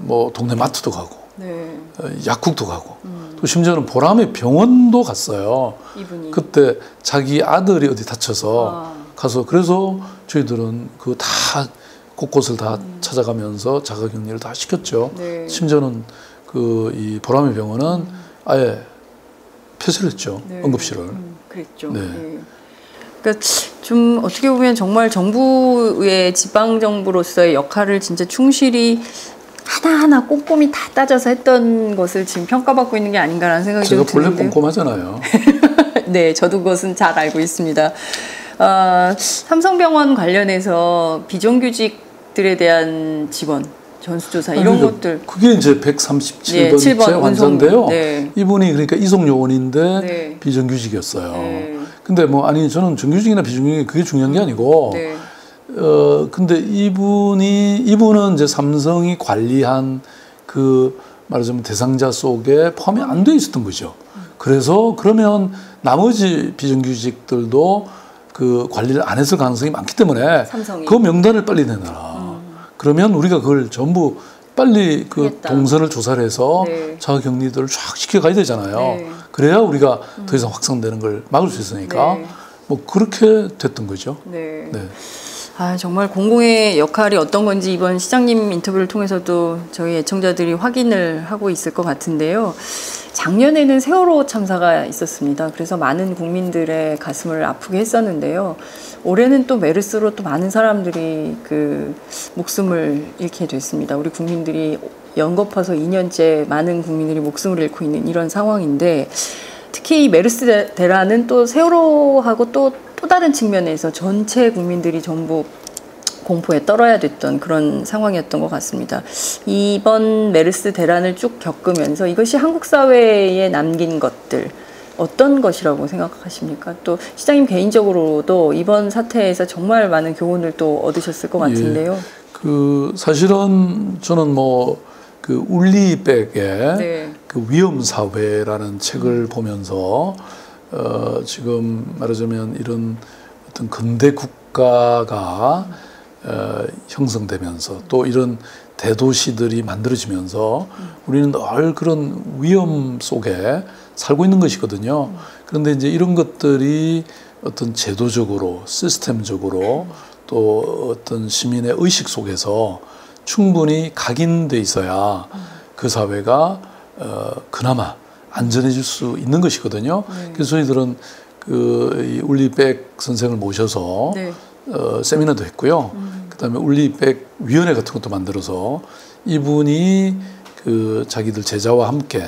뭐 동네 마트도 가고 네. 약국도 가고 또 심지어는 보람의 병원도 갔어요. 이분이. 그때 자기 아들이 어디 다쳐서 가서 그래서 저희들은 그 다 곳곳을 다 찾아가면서 자가격리를 다 시켰죠. 네. 심지어는 그 이 보람의 병원은 아예 폐쇄를 했죠. 네. 응급실을. 그랬죠. 네. 네. 그러니까 좀 어떻게 보면 정말 정부의 지방 정부로서의 역할을 진짜 충실히 하나하나 꼼꼼히 다 따져서 했던 것을 지금 평가받고 있는 게 아닌가라는 생각이 좀 제가 본래 드는데요. 꼼꼼하잖아요. 네, 저도 그것은 잘 알고 있습니다. 삼성병원 관련해서 비정규직들에 대한 지원, 전수조사 이런 것들. 그게 이제 137번째 네, 7번 환자인데요. 네. 이분이 그러니까 이송요원인데 네. 비정규직이었어요. 네. 근데 뭐 아니 저는 정규직이나 비정규직이 그게 중요한 게 아니고 네. 근데 이분은 이제 삼성이 관리한 그 말하자면 대상자 속에 포함이 안 돼 있었던 거죠. 그래서 그러면 나머지 비정규직들도 그 관리를 안 했을 가능성이 많기 때문에 삼성이. 그 명단을 빨리 내놔라. 그러면 우리가 그걸 전부 빨리 그 하겠다. 동선을 조사를 해서 네. 자가격리들을 쫙 시켜가야 되잖아요. 네. 그래야 우리가 더 이상 확산되는 걸 막을 수 있으니까 네. 뭐 그렇게 됐던 거죠. 네. 네. 정말 공공의 역할이 어떤 건지 이번 시장님 인터뷰를 통해서도 저희 애청자들이 확인을 하고 있을 것 같은데요. 작년에는 세월호 참사가 있었습니다. 그래서 많은 국민들의 가슴을 아프게 했었는데요. 올해는 또 메르스로 또 많은 사람들이 그 목숨을 잃게 됐습니다. 우리 국민들이 연거파서 2년째 많은 국민들이 목숨을 잃고 있는 이런 상황인데 특히 이 메르스 대란은 또 세월호하고 또 다른 측면에서 전체 국민들이 전부 공포에 떨어야 됐던 그런 상황이었던 것 같습니다. 이번 메르스 대란을 쭉 겪으면서 이것이 한국 사회에 남긴 것들 어떤 것이라고 생각하십니까? 또 시장님 개인적으로도 이번 사태에서 정말 많은 교훈을 또 얻으셨을 것 같은데요. 예, 그 사실은 저는 뭐 그 울리백의 네. 그 위험 사회라는 책을 보면서 지금 말하자면 이런 어떤 근대 국가가 형성되면서 또 이런 대도시들이 만들어지면서 우리는 늘 그런 위험 속에 살고 있는 것이거든요. 그런데 이제 이런 것들이 어떤 제도적으로, 시스템적으로 또 어떤 시민의 의식 속에서 충분히 각인돼 있어야 그 사회가 그나마 안전해질 수 있는 것이거든요. 네. 그래서 저희들은 그 울리백 선생을 모셔서 네. 세미나도 했고요. 그다음에 울리백 위원회 같은 것도 만들어서 이분이 그 자기들 제자와 함께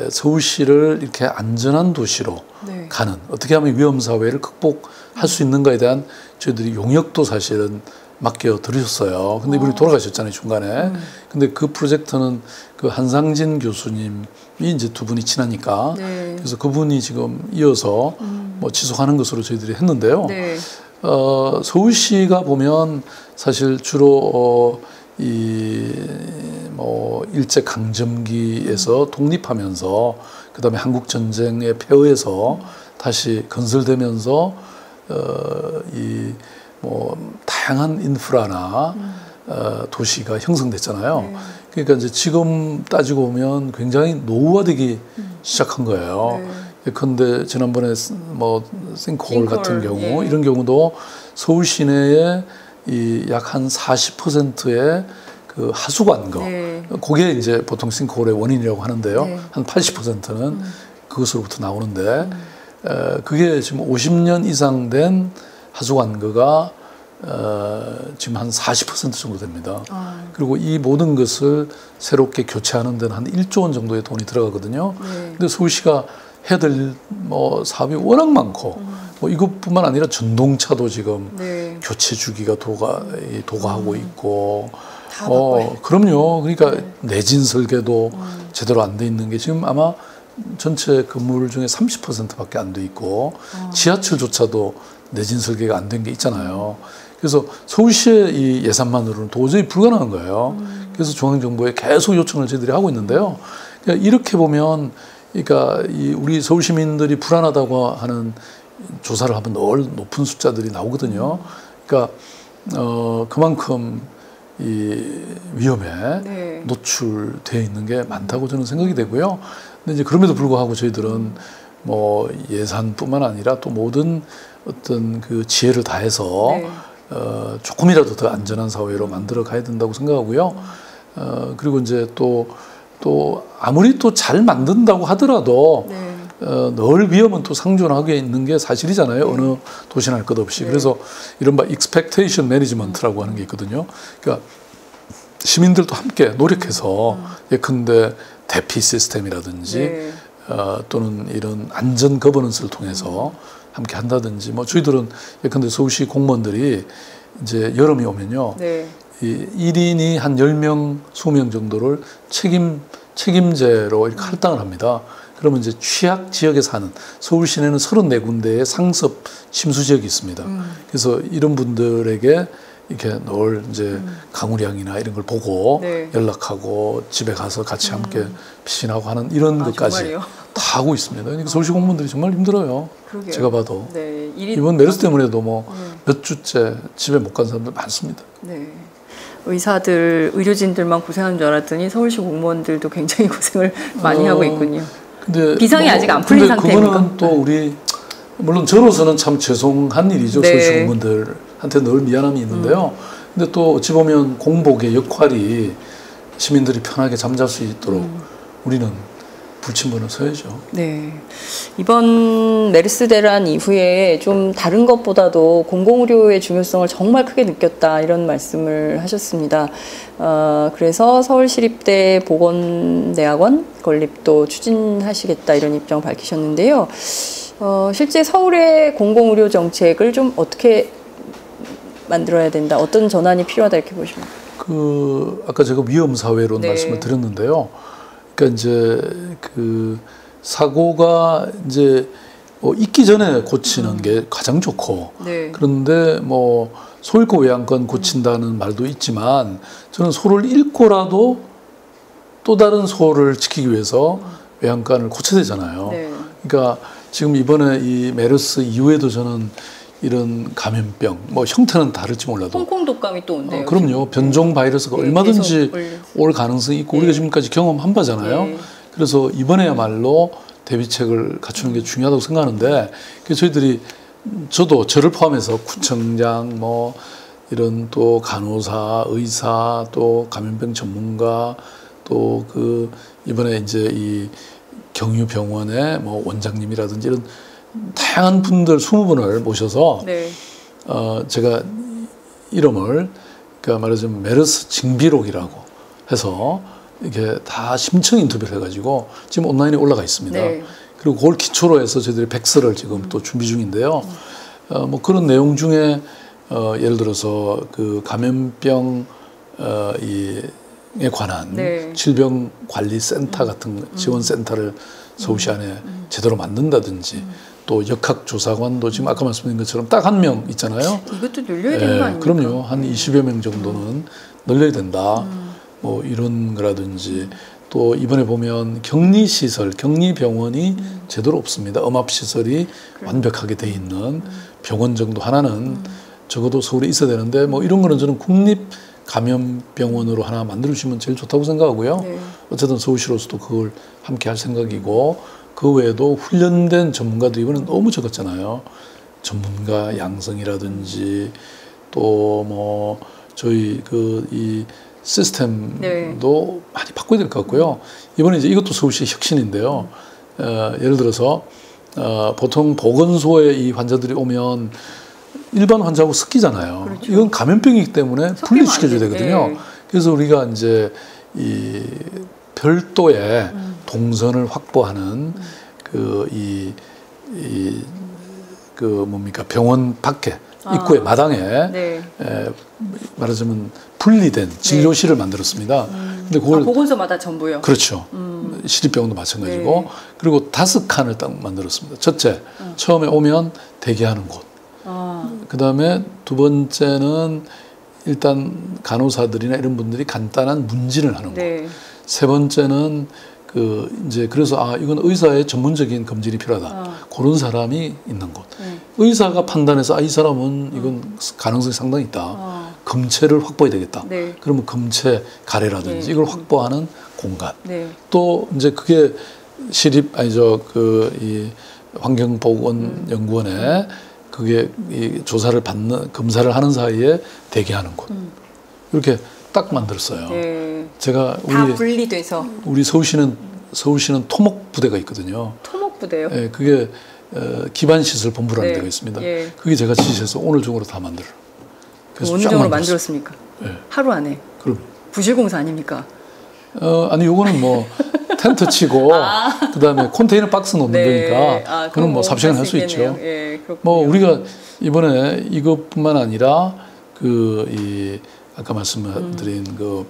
서울시를 이렇게 안전한 도시로 네. 가는 어떻게 하면 위험 사회를 극복할 수 있는가에 대한 저희들이 용역도 사실은 맡겨 드렸어요. 근데 이분이 돌아가셨잖아요, 중간에. 근데 그 프로젝트는 그 한상진 교수님이 이제 두 분이 친하니까. 네. 그래서 그분이 지금 이어서 뭐 지속하는 것으로 저희들이 했는데요. 네. 서울시가 보면 사실 주로 뭐 일제 강점기에서 독립하면서 그다음에 한국 전쟁의 폐허에서 다시 건설되면서 뭐 다양한 인프라나 도시가 형성됐잖아요. 네. 그러니까 이제 지금 따지고 보면 굉장히 노후화되기 시작한 거예요. 네. 그런데 지난번에 뭐 싱크홀 같은 경우 예. 이런 경우도 서울 시내에 이 약 한 40%의 그 하수관거, 네. 그게 이제 보통 싱크홀의 원인이라고 하는데요. 네. 한 80%는 그것으로부터 나오는데 그게 지금 50년 이상 된 하수관거가 지금 한 40% 정도 됩니다. 그리고 이 모든 것을 새롭게 교체하는 데는 한 1조 원 정도의 돈이 들어가거든요. 네. 근데 서울시가 해야 될 뭐 사업이 워낙 많고 뭐 이것뿐만 아니라 전동차도 지금 네. 교체 주기가 도가하고 있고 다 바꿔요. 그럼요. 그러니까 내진 설계도 제대로 안 돼 있는 게 지금 아마 전체 건물 중에 30%밖에 안 돼 있고 지하철조차도 내진 설계가 안 된 게 있잖아요. 그래서 서울시의 이 예산만으로는 도저히 불가능한 거예요. 그래서 중앙정부에 계속 요청을 저희들이 하고 있는데요. 그러니까 이렇게 보면 그러니까 우리 서울 시민들이 불안하다고 하는 조사를 하면 늘 높은 숫자들이 나오거든요. 그러니까 그만큼 이 위험에 네. 노출되어 있는 게 많다고 저는 생각이 되고요. 근데 이제 그럼에도 불구하고 저희들은 뭐 예산뿐만 아니라 또 모든 어떤 그 지혜를 다해서 네. 조금이라도 더 안전한 사회로 만들어 가야 된다고 생각하고요. 그리고 이제 또 아무리 또 잘 만든다고 하더라도 네. 늘 위험은 또 상존하게 있는 게 사실이잖아요. 어느 도시나 할 것 없이. 네. 그래서 이른바 expectation management라고 하는 게 있거든요. 그러니까 시민들도 함께 노력해서 예컨대 대피 시스템이라든지 네. 또는 이런 안전 거버넌스를 통해서 함께 한다든지 뭐 저희들은 예컨대 서울시 공무원들이 이제 여름이 오면요. 네. 이 1인이 한 10명, 20명 정도를 책임제로 이렇게 할당을 합니다. 그러면 이제 취약 지역에 사는 서울 시내는 34군데의 상습 침수 지역이 있습니다. 그래서 이런 분들에게 이렇게 늘 이제 강우량이나 이런 걸 보고 네. 연락하고 집에 가서 같이 함께 피신하고 하는 이런 것까지 정말요? 다 하고 있습니다. 그러니까 서울시 공무원들이 정말 힘들어요. 그러게요. 제가 봐도. 네. 이번 메르스 때문에도 뭐 몇 주째 집에 못 간 사람들 많습니다. 네. 의사들, 의료진들만 고생하는 줄 알았더니 서울시 공무원들도 굉장히 고생을 많이 하고 있군요. 근데 비상이 아직 안 풀린 상태입니까? 그거는 또 우리 물론 저로서는 참 죄송한 일이죠. 네. 서울시 공무원들한테 늘 미안함이 있는데요. 근데 또 어찌 보면 공복의 역할이 시민들이 편하게 잠잘 수 있도록 우리는 불침번을 서야죠. 네. 이번 메르스 대란 이후에 좀 다른 것보다도 공공의료의 중요성을 정말 크게 느꼈다 이런 말씀을 하셨습니다. 그래서 서울시립대 보건대학원 건립도 추진하시겠다 이런 입장 밝히셨는데요. 실제 서울의 공공의료 정책을 좀 어떻게 만들어야 된다, 어떤 전환이 필요하다 이렇게 보십니까? 아까 제가 위험 사회론 네. 말씀을 드렸는데요. 그러니까 이제 그 사고가 이제 있기 전에 고치는 게 가장 좋고 네. 그런데 뭐 소 잃고 외양간 고친다는 말도 있지만 저는 소를 잃고라도 또 다른 소를 지키기 위해서 외양간을 고쳐야 되잖아요. 네. 그러니까 지금 이번에 이 메르스 이후에도 저는 이런 감염병, 뭐 형태는 다를지 몰라도 홍콩 독감이 또 온대요. 그럼요. 변종 바이러스가 네, 얼마든지 계속 올 가능성이 있고 네. 우리가 지금까지 경험한 바잖아요. 네. 그래서 이번에야말로 대비책을 갖추는 게 중요하다고 생각하는데 그래서 저희들이 저를 포함해서 구청장 뭐 이런 또 간호사, 의사 또 감염병 전문가 또 그 이번에 이제 이 경유병원의 뭐 원장님이라든지 이런 다양한 분들 20분을 모셔서 네. 제가 이름을 그러니까 말하자면 메르스 징비록이라고 해서 이렇게 다 심층 인터뷰를 해가지고 지금 온라인에 올라가 있습니다. 네. 그리고 그걸 기초로 해서 저희들이 백서를 지금 또 준비 중인데요. 뭐 그런 내용 중에 예를 들어서 그 감염병 에 관한 네. 질병관리센터 같은 지원센터를 서울시 안에 제대로 만든다든지 또 역학조사관도 지금 아까 말씀드린 것처럼 딱 한 명 있잖아요. 이것도 늘려야 되는 거 아닙니까? 그럼요. 한 20여 명 정도는 늘려야 된다. 뭐 이런 거라든지 또 이번에 보면 격리시설, 격리병원이 제대로 없습니다. 음압시설이 완벽하게 돼 있는 병원 정도 하나는 적어도 서울에 있어야 되는데 뭐 이런 거는 저는 국립 감염병원으로 하나 만들어주시면 제일 좋다고 생각하고요. 네. 어쨌든 서울시로서도 그걸 함께 할 생각이고 그 외에도 훈련된 전문가들이 이번에 너무 적었잖아요. 전문가 양성이라든지 또 뭐 저희 이 시스템도 네. 많이 바꿔야 될 것 같고요. 이번에 이제 이것도 서울시의 혁신인데요. 예를 들어서 보통 보건소에 이 환자들이 오면 일반 환자하고 섞이잖아요. 그렇죠. 이건 감염병이기 때문에 분리시켜줘야 되거든요. 네. 그래서 우리가 이제 이 별도의 동선을 확보하는 뭡니까 병원 밖에 입구의 마당에 네. 말하자면 분리된 진료실을 만들었습니다. 근데 그걸 보건소마다 전부요. 그렇죠. 시립병원도 마찬가지고 네. 그리고 5칸을 딱 만들었습니다. 첫째, 처음에 오면 대기하는 곳. 그 다음에 두 번째는 일단 간호사들이나 이런 분들이 간단한 문진을 하는 곳. 네. 세 번째는 그래서 이건 의사의 전문적인 검진이 필요하다. 그런 사람이 있는 곳. 의사가 판단해서 이 사람은 이건 가능성이 상당히 있다. 검체를 확보해야 되겠다. 네. 그러면 검체 가래라든지 이걸 확보하는 공간. 네. 또 이제 그게 이 환경보건연구원에 그게 이 조사를 받는 검사를 하는 사이에 대기하는 곳. 이렇게 딱 만들었어요. 네. 제가 다 분리돼서 우리 서울시는 토목 부대가 있거든요. 토목 부대요? 네, 그게 기반시설 본부라는 네. 데가 있습니다. 예. 그게 제가 지시해서 오늘 중으로 다 만들어. 오늘 중으로 만들었습니까? 네. 하루 안에? 그럼. 부실공사 아닙니까? 아니 요거는 뭐 텐트 치고 그다음에 컨테이너 박스 놓는 네. 거니까 그건 뭐 삽시간 할 수 있죠. 예, 뭐 우리가 이번에 이것뿐만 아니라 아까 말씀드린 그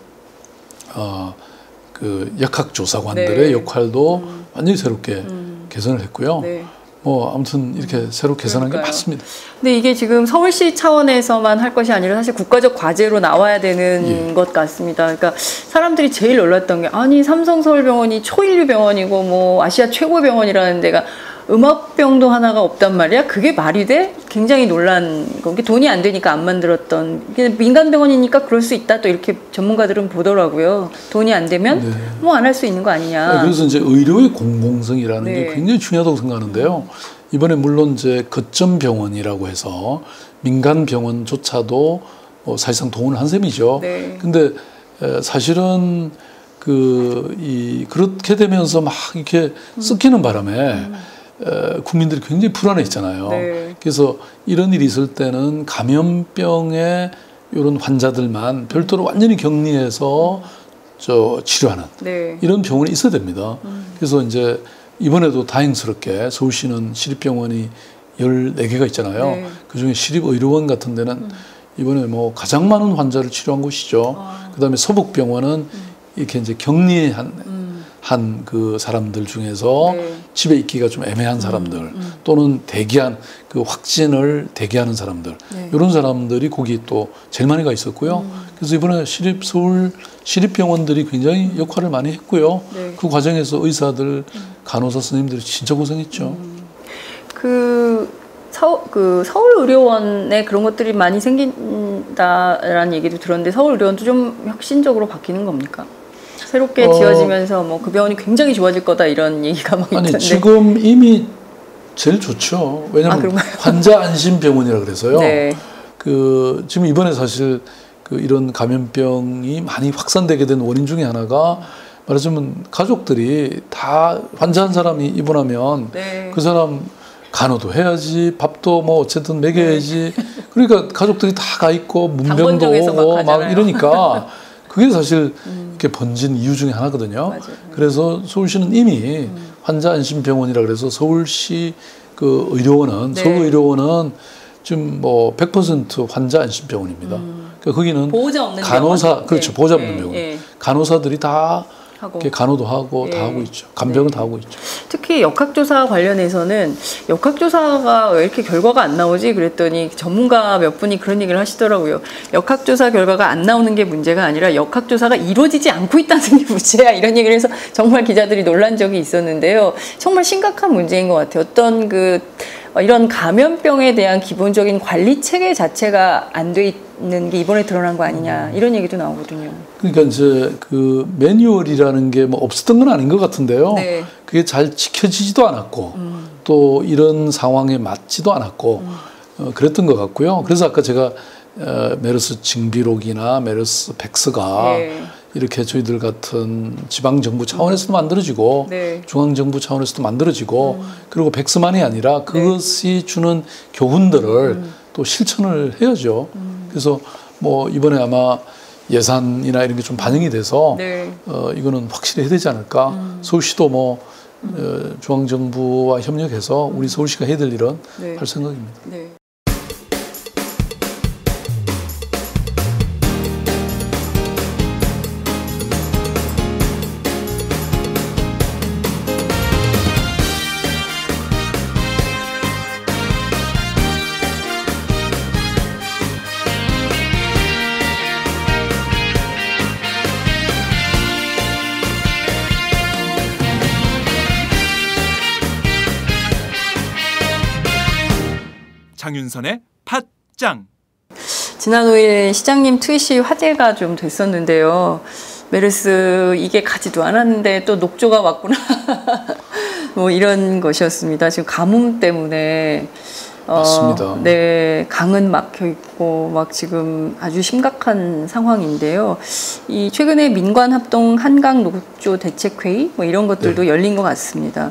역학조사관들의 네. 역할도 완전히 새롭게 개선을 했고요. 네. 뭐 아무튼 이렇게 새로 개선한 그러니까요. 게 맞습니다. 근데 이게 지금 서울시 차원에서만 할 것이 아니라 사실 국가적 과제로 나와야 되는 것 같습니다. 그러니까 사람들이 제일 놀랐던 게 아니 삼성서울병원이 초일류 병원이고 뭐 아시아 최고 병원이라는 데가 음압병도 하나가 없단 말이야. 그게 말이 돼? 굉장히 놀란 거. 이게 돈이 안 되니까 안 만들었던. 민간 병원이니까 그럴 수 있다. 또 이렇게 전문가들은 보더라고요. 돈이 안 되면 뭐 안 할 수 있는 거 아니냐. 그래서 이제 의료의 공공성이라는 네. 게 굉장히 중요하다고 생각하는데요. 이번에 물론 이제 거점 병원이라고 해서 민간 병원조차도 사실상 동원을 한 셈이죠. 네. 근데 사실은 그렇게 되면서 막 이렇게 섞이는 바람에 국민들이 굉장히 불안해했잖아요. 네. 그래서 이런 일이 있을 때는 감염병의 이런 환자들만 별도로 완전히 격리해서 치료하는 네. 이런 병원이 있어야 됩니다. 그래서 이제 이번에도 다행스럽게 서울시는 시립병원이 14개가 있잖아요. 네. 그중에 시립의료원 같은 데는 이번에 뭐 가장 많은 환자를 치료한 곳이죠. 그다음에 서북병원은 이렇게 이제 격리한 그 사람들 중에서 네. 집에 있기가 좀 애매한 사람들 또는 대기한 그 확진을 대기하는 사람들 네. 이런 사람들이 거기 또 제일 많이 가 있었고요. 그래서 이번에 서울 시립병원들이 굉장히 역할을 많이 했고요. 네. 그 과정에서 의사들, 간호사 선생님들이 진짜 고생했죠. 서울의료원에 그런 것들이 많이 생긴다라는 얘기도 들었는데 서울의료원도 좀 혁신적으로 바뀌는 겁니까? 새롭게 지어지면서 뭐 그 병원이 굉장히 좋아질 거다 이런 얘기가 막 있던데. 아니 지금 이미 제일 좋죠. 왜냐하면 환자 안심 병원이라 그래서요. 네. 지금 이번에 사실 이런 감염병이 많이 확산되게 된 원인 중에 하나가 말하자면 가족들이 다 환자 한 사람이 입원하면 네. 그 사람 간호도 해야지, 밥도 뭐 어쨌든 먹여야지. 그러니까 가족들이 다 가 있고 문병도 오고 막 이러니까 그게 사실 이렇게 번진 이유 중에 하나거든요. 맞아요. 그래서 서울시는 이미 환자 안심병원이라 그래서 서울시 의료원은 네. 서울의료원은 지금 뭐 100% 환자 안심병원입니다. 그러니까 거기는 보호자 없는 간호사 병원. 그렇죠. 네. 보호자 없는 네. 병원. 네. 간호사들이 다 하고. 이렇게 간호도 하고 다 네. 하고 있죠. 간병은 네. 다 하고 있죠. 특히 역학조사 관련해서는 역학조사가 왜 이렇게 결과가 안 나오지? 그랬더니 전문가 몇 분이 그런 얘기를 하시더라고요. 역학조사 결과가 안 나오는 게 문제가 아니라 역학조사가 이루어지지 않고 있다는 게 문제야. 이런 얘기를 해서 정말 기자들이 놀란 적이 있었는데요. 정말 심각한 문제인 것 같아요. 어떤 이런 감염병에 대한 기본적인 관리 체계 자체가 안 돼 있는 게 이번에 드러난 거 아니냐. 이런 얘기도 나오거든요. 그러니까 이제 매뉴얼이라는 게 뭐 없었던 건 아닌 것 같은데요. 네. 그게 잘 지켜지지도 않았고 또 이런 상황에 맞지도 않았고 그랬던 것 같고요. 그래서 아까 제가 메르스 징비록이나 메르스 백스가 네. 이렇게 저희들 같은 지방정부 차원에서도 만들어지고 네. 중앙정부 차원에서도 만들어지고 그리고 백스만이 아니라 그것이 주는 교훈들을 또 실천을 해야죠. 그래서 뭐 이번에 아마 예산이나 이런 게 좀 반영이 돼서 네. 이거는 확실히 해야 되지 않을까. 서울시도 뭐 중앙정부와 협력해서 우리 서울시가 해야 될 일은 네. 할 생각입니다. 네. 장윤선의 팟짱. 지난 5일 시장님 트윗이 화제가 좀 됐었는데요. 메르스 이게 가지도 않았는데 또 녹조가 왔구나. 뭐 이런 것이었습니다. 지금 가뭄 때문에 맞습니다. 네, 강은 막혀 있고 막 지금 아주 심각한 상황인데요. 이 최근에 민관 합동 한강 녹조 대책회의 뭐 이런 것들도 네. 열린 것 같습니다.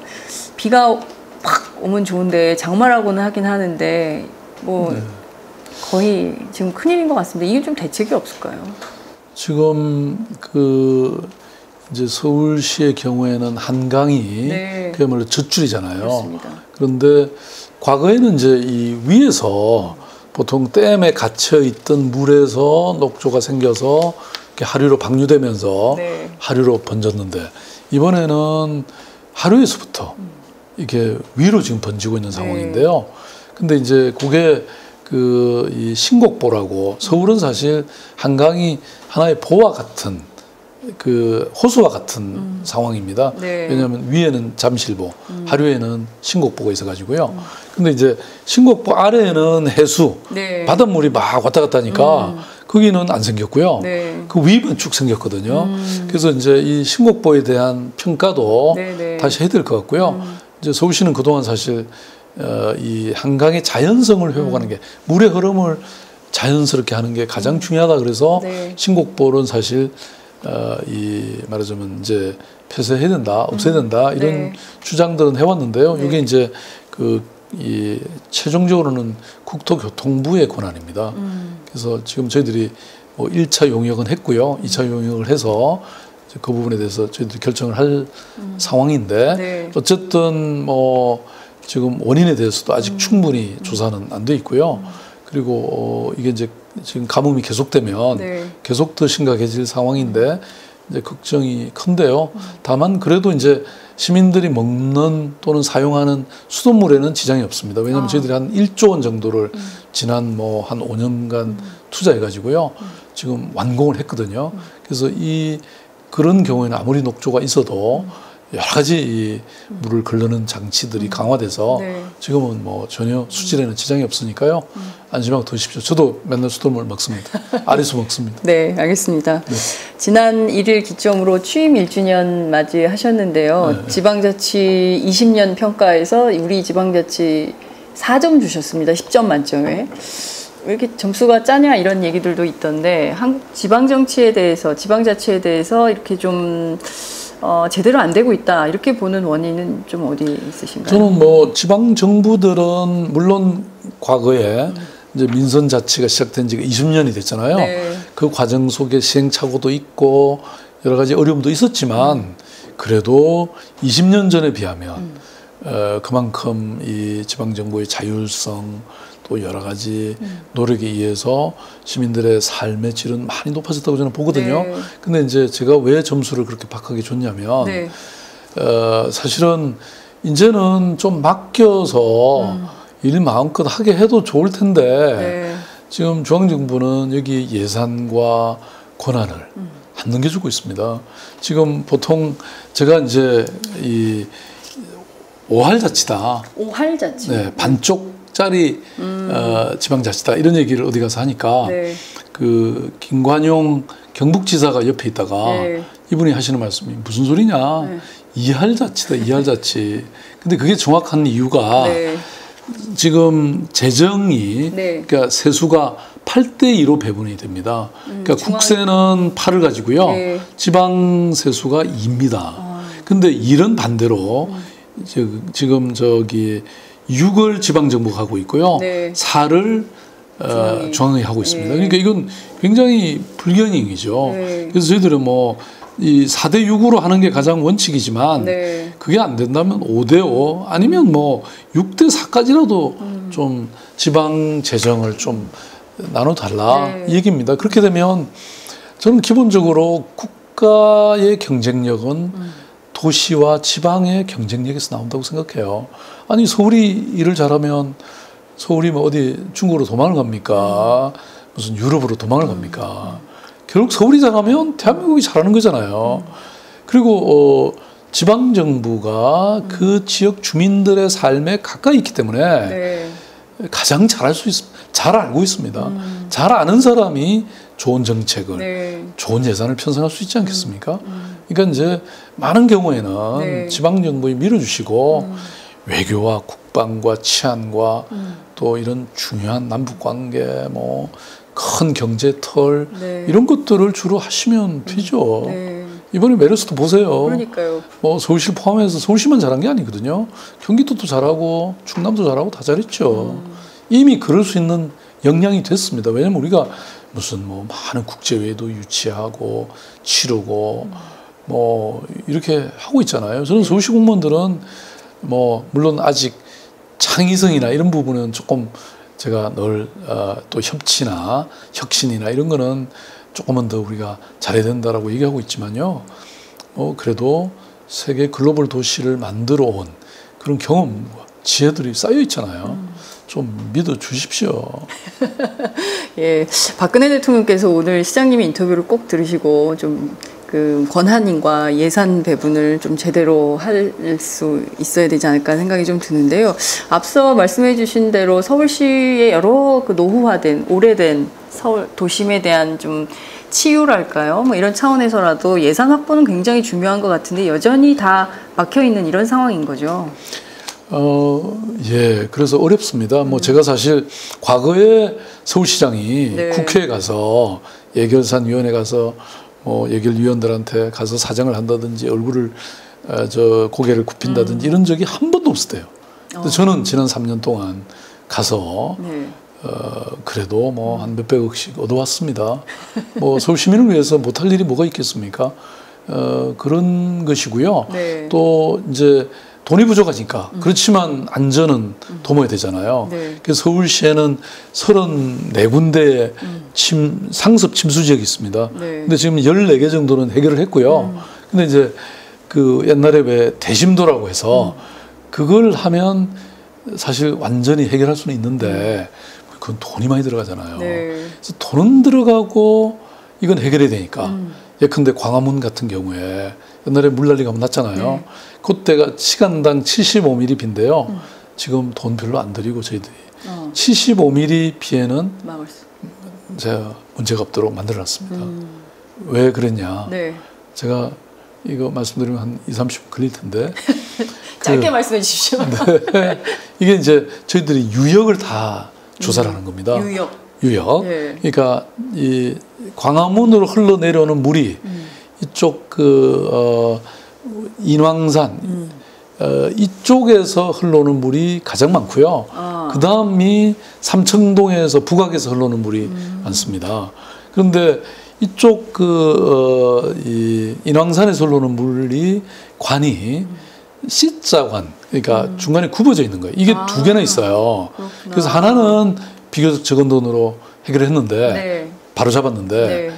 비가 팍 오면 좋은데 장마라고는 하긴 하는데 뭐 네. 거의 지금 큰일인 것 같습니다. 이게 좀 대책이 없을까요? 지금 이제 서울시의 경우에는 한강이 네. 그야말로 젖줄이잖아요. 그렇습니다. 그런데 과거에는 이제 이 위에서 보통 댐에 갇혀 있던 물에서 녹조가 생겨서 이렇게 하류로 방류되면서 네. 하류로 번졌는데 이번에는 하류에서부터 이게 위로 지금 번지고 있는 상황인데요. 근데 이제 그게 이 신곡보라고 서울은 사실 한강이 하나의 보와 같은 호수와 같은 상황입니다. 네. 왜냐하면 위에는 잠실보, 하류에는 신곡보가 있어가지고요. 근데 이제 신곡보 아래에는 해수, 네. 바닷물이 막 왔다 갔다 하니까 거기는 안 생겼고요. 네. 그 위만 쭉 생겼거든요. 그래서 이제 이 신곡보에 대한 평가도 네. 다시 해야 될 것 같고요. 이제 서울시는 그동안 사실 이 한강의 자연성을 회복하는 게 물의 흐름을 자연스럽게 하는 게 가장 중요하다 그래서 네. 신곡보는 사실 말하자면 이제 폐쇄해야 된다, 없애야 된다 이런 네. 주장들은 해왔는데요. 네. 이게 이제 이 최종적으로는 국토교통부의 권한입니다. 그래서 지금 저희들이 뭐 1차 용역은 했고요, 2차 용역을 해서 이제 그 부분에 대해서 저희들이 결정을 할 상황인데 네. 어쨌든 뭐 지금 원인에 대해서도 아직 충분히 조사는 안 돼 있고요. 그리고 이게 이제 지금 가뭄이 계속되면 네. 계속 더 심각해질 상황인데 이제 걱정이 큰데요. 다만 그래도 이제 시민들이 먹는 또는 사용하는 수돗물에는 지장이 없습니다. 왜냐하면 저희들이 한 1조 원 정도를 지난 뭐 한 5년간 투자해 가지고요. 지금 완공을 했거든요. 그래서 그런 경우에는 아무리 녹조가 있어도 여러 가지 이 물을 걸르는 장치들이 강화돼서 네. 지금은 뭐 전혀 수질에는 지장이 없으니까요. 안심하고 드십시오. 저도 맨날 수돗물 먹습니다. 아리수 먹습니다. 네, 알겠습니다. 네. 지난 1일 기점으로 취임 1주년 맞이하셨는데요. 네. 지방자치 20년 평가에서 우리 지방자치 4점 주셨습니다. 10점 만점에. 왜 이렇게 점수가 짜냐 이런 얘기들도 있던데 한국 지방정치에 대해서 지방자치에 대해서 이렇게 좀 제대로 안 되고 있다 이렇게 보는 원인은 좀 어디 있으신가요? 저는 뭐 지방 정부들은 물론 과거에 이제 민선 자치가 시작된 지가 20년이 됐잖아요. 네. 그 과정 속에 시행착오도 있고 여러 가지 어려움도 있었지만 그래도 20년 전에 비하면 그만큼 이 지방 정부의 자율성 또 여러 가지 노력에 의해서 시민들의 삶의 질은 많이 높아졌다고 저는 보거든요. 네. 근데 이제 제가 왜 점수를 그렇게 박하게 줬냐면 네. 사실은 이제는 좀 맡겨서 일 마음껏 하게 해도 좋을 텐데 네. 지금 중앙정부는 여기 예산과 권한을 안 넘겨주고 있습니다. 지금 보통 제가 이제 이 오할자치다. 오할자치. 네, 반쪽짜리 지방자치다 이런 얘기를 어디 가서 하니까 네. 김관용 경북지사가 옆에 있다가 네. 이분이 하시는 말씀이 무슨 소리냐 네. 이할자치다 이할자치. 근데 그게 정확한 이유가 네. 지금 재정이 네. 그러니까 세수가 8대2로 배분이 됩니다. 그러니까 중앙- 국세는 8을 가지고요. 네. 지방 세수가 2입니다. 근데 일은 반대로 지금 6을 지방 정부가 하고 있고요. 네. 4를 중앙이 하고 있습니다. 네. 그러니까 이건 굉장히 불경행이죠. 네. 그래서 저희들은 뭐 이 4대 6으로 하는 게 가장 원칙이지만 네. 그게 안 된다면 5대 5 아니면 뭐 6대 4까지라도 좀 지방 재정을 좀 나눠달라 네. 이 얘기입니다. 그렇게 되면 저는 기본적으로 국가의 경쟁력은 도시와 지방의 경쟁력에서 나온다고 생각해요. 아니 서울이 일을 잘하면 서울이 뭐 어디 중국으로 도망을 갑니까? 무슨 유럽으로 도망을 갑니까? 결국 서울이 잘하면 대한민국이 잘하는 거잖아요. 그리고 지방 정부가 그 지역 주민들의 삶에 가까이 있기 때문에 네. 가장 잘할 수 잘 알고 있습니다. 잘 아는 사람이 좋은 정책을, 네. 좋은 예산을 편성할 수 있지 않겠습니까? 그러니까 이제 많은 경우에는 네. 지방정부에 밀어주시고 외교와 국방과 치안과 또 이런 중요한 남북관계, 뭐 큰 경제털 네. 이런 것들을 주로 하시면 되죠. 네. 이번에 메르스도 보세요. 그러니까요. 뭐 서울시 포함해서 서울시만 잘한 게 아니거든요. 경기도도 잘하고 충남도 잘하고 다 잘했죠. 이미 그럴 수 있는 역량이 됐습니다. 왜냐면 우리가 무슨 뭐 많은 국제회의도 유치하고 치르고 뭐 이렇게 하고 있잖아요. 저는 서울시 공무원들은 뭐 물론 아직 창의성이나 이런 부분은 조금 제가 늘 또 협치나 혁신이나 이런 거는 조금은 더 우리가 잘해야 된다라고 얘기하고 있지만요. 그래도 세계 글로벌 도시를 만들어 온 그런 경험과 지혜들이 쌓여 있잖아요. 좀 믿어 주십시오. 예, 박근혜 대통령께서 오늘 시장님의 인터뷰를 꼭 들으시고 좀 그 권한인과 예산 배분을 좀 제대로 할 수 있어야 되지 않을까 생각이 좀 드는데요. 앞서 말씀해 주신 대로 서울시의 여러 그 노후화된 오래된 서울 도심에 대한 좀 치유랄까요? 뭐 이런 차원에서라도 예산 확보는 굉장히 중요한 것 같은데 여전히 다 막혀 있는 이런 상황인 거죠. 예, 그래서 어렵습니다. 뭐 제가 사실 과거에 서울시장이 네. 국회에 가서 예결산위원회 가서 예결위원들한테 가서 사정을 한다든지 얼굴을 고개를 굽힌다든지 이런 적이 한 번도 없었대요. 근데 저는 지난 3년 동안 가서 네. 그래도 뭐 한 몇백억씩 얻어왔습니다. 뭐 서울 시민을 위해서 못할 일이 뭐가 있겠습니까? 그런 것이고요. 네. 또 이제 돈이 부족하니까 그렇지만 안전은 도모해야 되잖아요. 네. 그래서 서울시에는 34군데의 상습 침수 지역이 있습니다. 네. 근데 지금 14개 정도는 해결을 했고요. 근데 이제 그 옛날에 왜 대심도라고 해서 그걸 하면 사실 완전히 해결할 수는 있는데 그건 돈이 많이 들어가잖아요. 네. 그래서 돈은 들어가고 이건 해결해야 되니까. 예컨대 광화문 같은 경우에 옛날에 물난리가 났잖아요. 네. 그때가 시간당 75mm 비인데요. 지금 돈 별로 안 들이고 저희들이 75mm 비에는 막을 수. 제가 문제가 없도록 만들어놨습니다. 왜 그랬냐? 네. 제가 이거 말씀드리면 한 20-30분 걸릴 텐데 짧게 말씀해 주십시오. 네. 이게 이제 저희들이 유역을 다 조사를 하는 겁니다. 유역. 네. 그러니까 이 광화문으로 흘러내려오는 물이 이쪽 인왕산 이쪽에서 흘러오는 물이 가장 많고요. 그 다음이 삼청동에서 북악에서 흘러오는 물이 많습니다. 그런데 이쪽 이 인왕산에서 흘러오는 물이 관이 C자관, 그러니까 중간에 굽어져 있는 거예요. 이게 두 개나 있어요. 그렇구나. 그래서 하나는 비교적 적은 돈으로 해결했는데 네. 바로 잡았는데 네.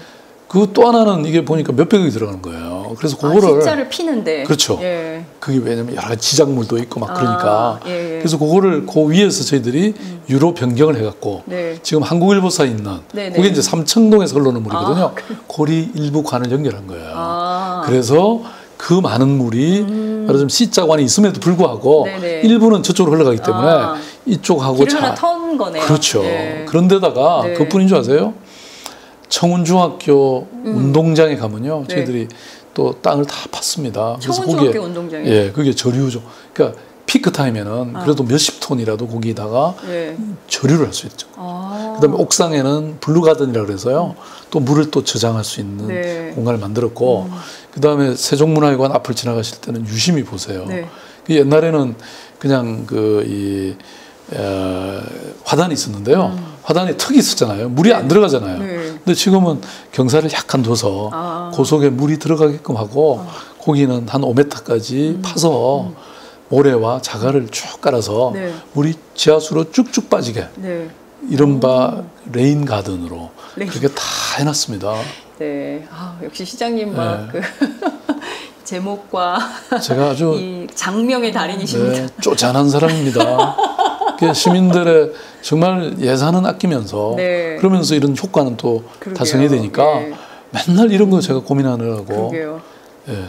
그 또 하나는 이게 보니까 몇백억이 들어가는 거예요. 그래서 그거를 C자를 피는데. 그렇죠. 예. 그게 왜냐면 여러 가지 지작물도 있고 막 그러니까 예, 예. 그래서 그거를 그 위에서 저희들이 유로 변경을 해갖고 네. 지금 한국일보사에 있는 네, 그게 네. 이제 삼청동에서 흘러오는 물이거든요. 고리 일부 관을 연결한 거예요. 그래서 그 많은 물이 말하자면 C자관이 있음에도 불구하고 네네. 일부는 저쪽으로 흘러가기 때문에 이쪽하고 길을 하나 턴 거네요. 그렇죠. 네. 그런데다가 네. 그뿐인 줄 아세요? 청운중학교 운동장에 가면요, 네. 저희들이 또 땅을 다 팠습니다. 그래서 청운중학교 운동장에. 예, 그게 저류죠. 그러니까 피크 타임에는 그래도 몇십 톤이라도 거기다가 예. 저류를 할 수 있죠. 그다음에 옥상에는 블루가든이라 그래서요, 또 물을 또 저장할 수 있는 네. 공간을 만들었고, 그다음에 세종문화회관 앞을 지나가실 때는 유심히 보세요. 네. 그 옛날에는 그냥 화단이 있었는데요. 화단에 턱이 있었잖아요. 물이 안 들어가잖아요. 네. 근데 지금은 경사를 약간 둬서 그 속에 물이 들어가게끔 하고 거기는 한 5m까지 파서 모래와 자갈을 쭉 깔아서 네. 물이 지하수로 쭉쭉 빠지게 네. 이른바 레인 가든으로 레인. 그렇게 다 해놨습니다. 네. 역시 시장님 막 네. 제목과 제가 아주 이 장명의 달인이십니다. 네, 쪼잔한 사람입니다. 시민들의 정말 예산은 아끼면서 네. 그러면서 이런 효과는 또 그러게요. 달성해야 되니까 네. 맨날 이런 거 제가 고민하느라고 그러게요. 예.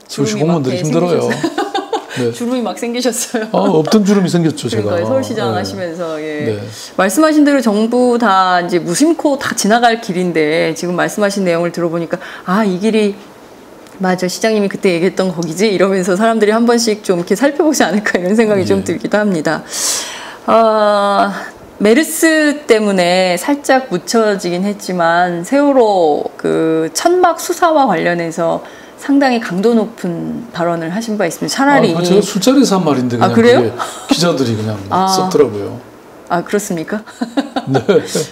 서울시 주름이 공무원들이 막 힘들어요. 네. 주름이 막 생기셨어요. 없던 주름이 생겼죠, 그러니까요. 제가. 서울시장 네. 하시면서 예. 네. 말씀하신 대로 정부 다 이제 무심코 다 지나갈 길인데 지금 말씀하신 내용을 들어보니까 이 길이 맞아 시장님이 그때 얘기했던 거기지 이러면서 사람들이 한 번씩 좀 이렇게 살펴보지 않을까 이런 생각이 좀 들기도 합니다. 메르스 때문에 살짝 묻혀지긴 했지만 세월호 그 천막 수사와 관련해서 상당히 강도 높은 발언을 하신 바 있습니다. 차라리 제가 술자리에서 한 말인데 그냥 그래요? 기자들이 그냥 썼더라고요. 그렇습니까? 네.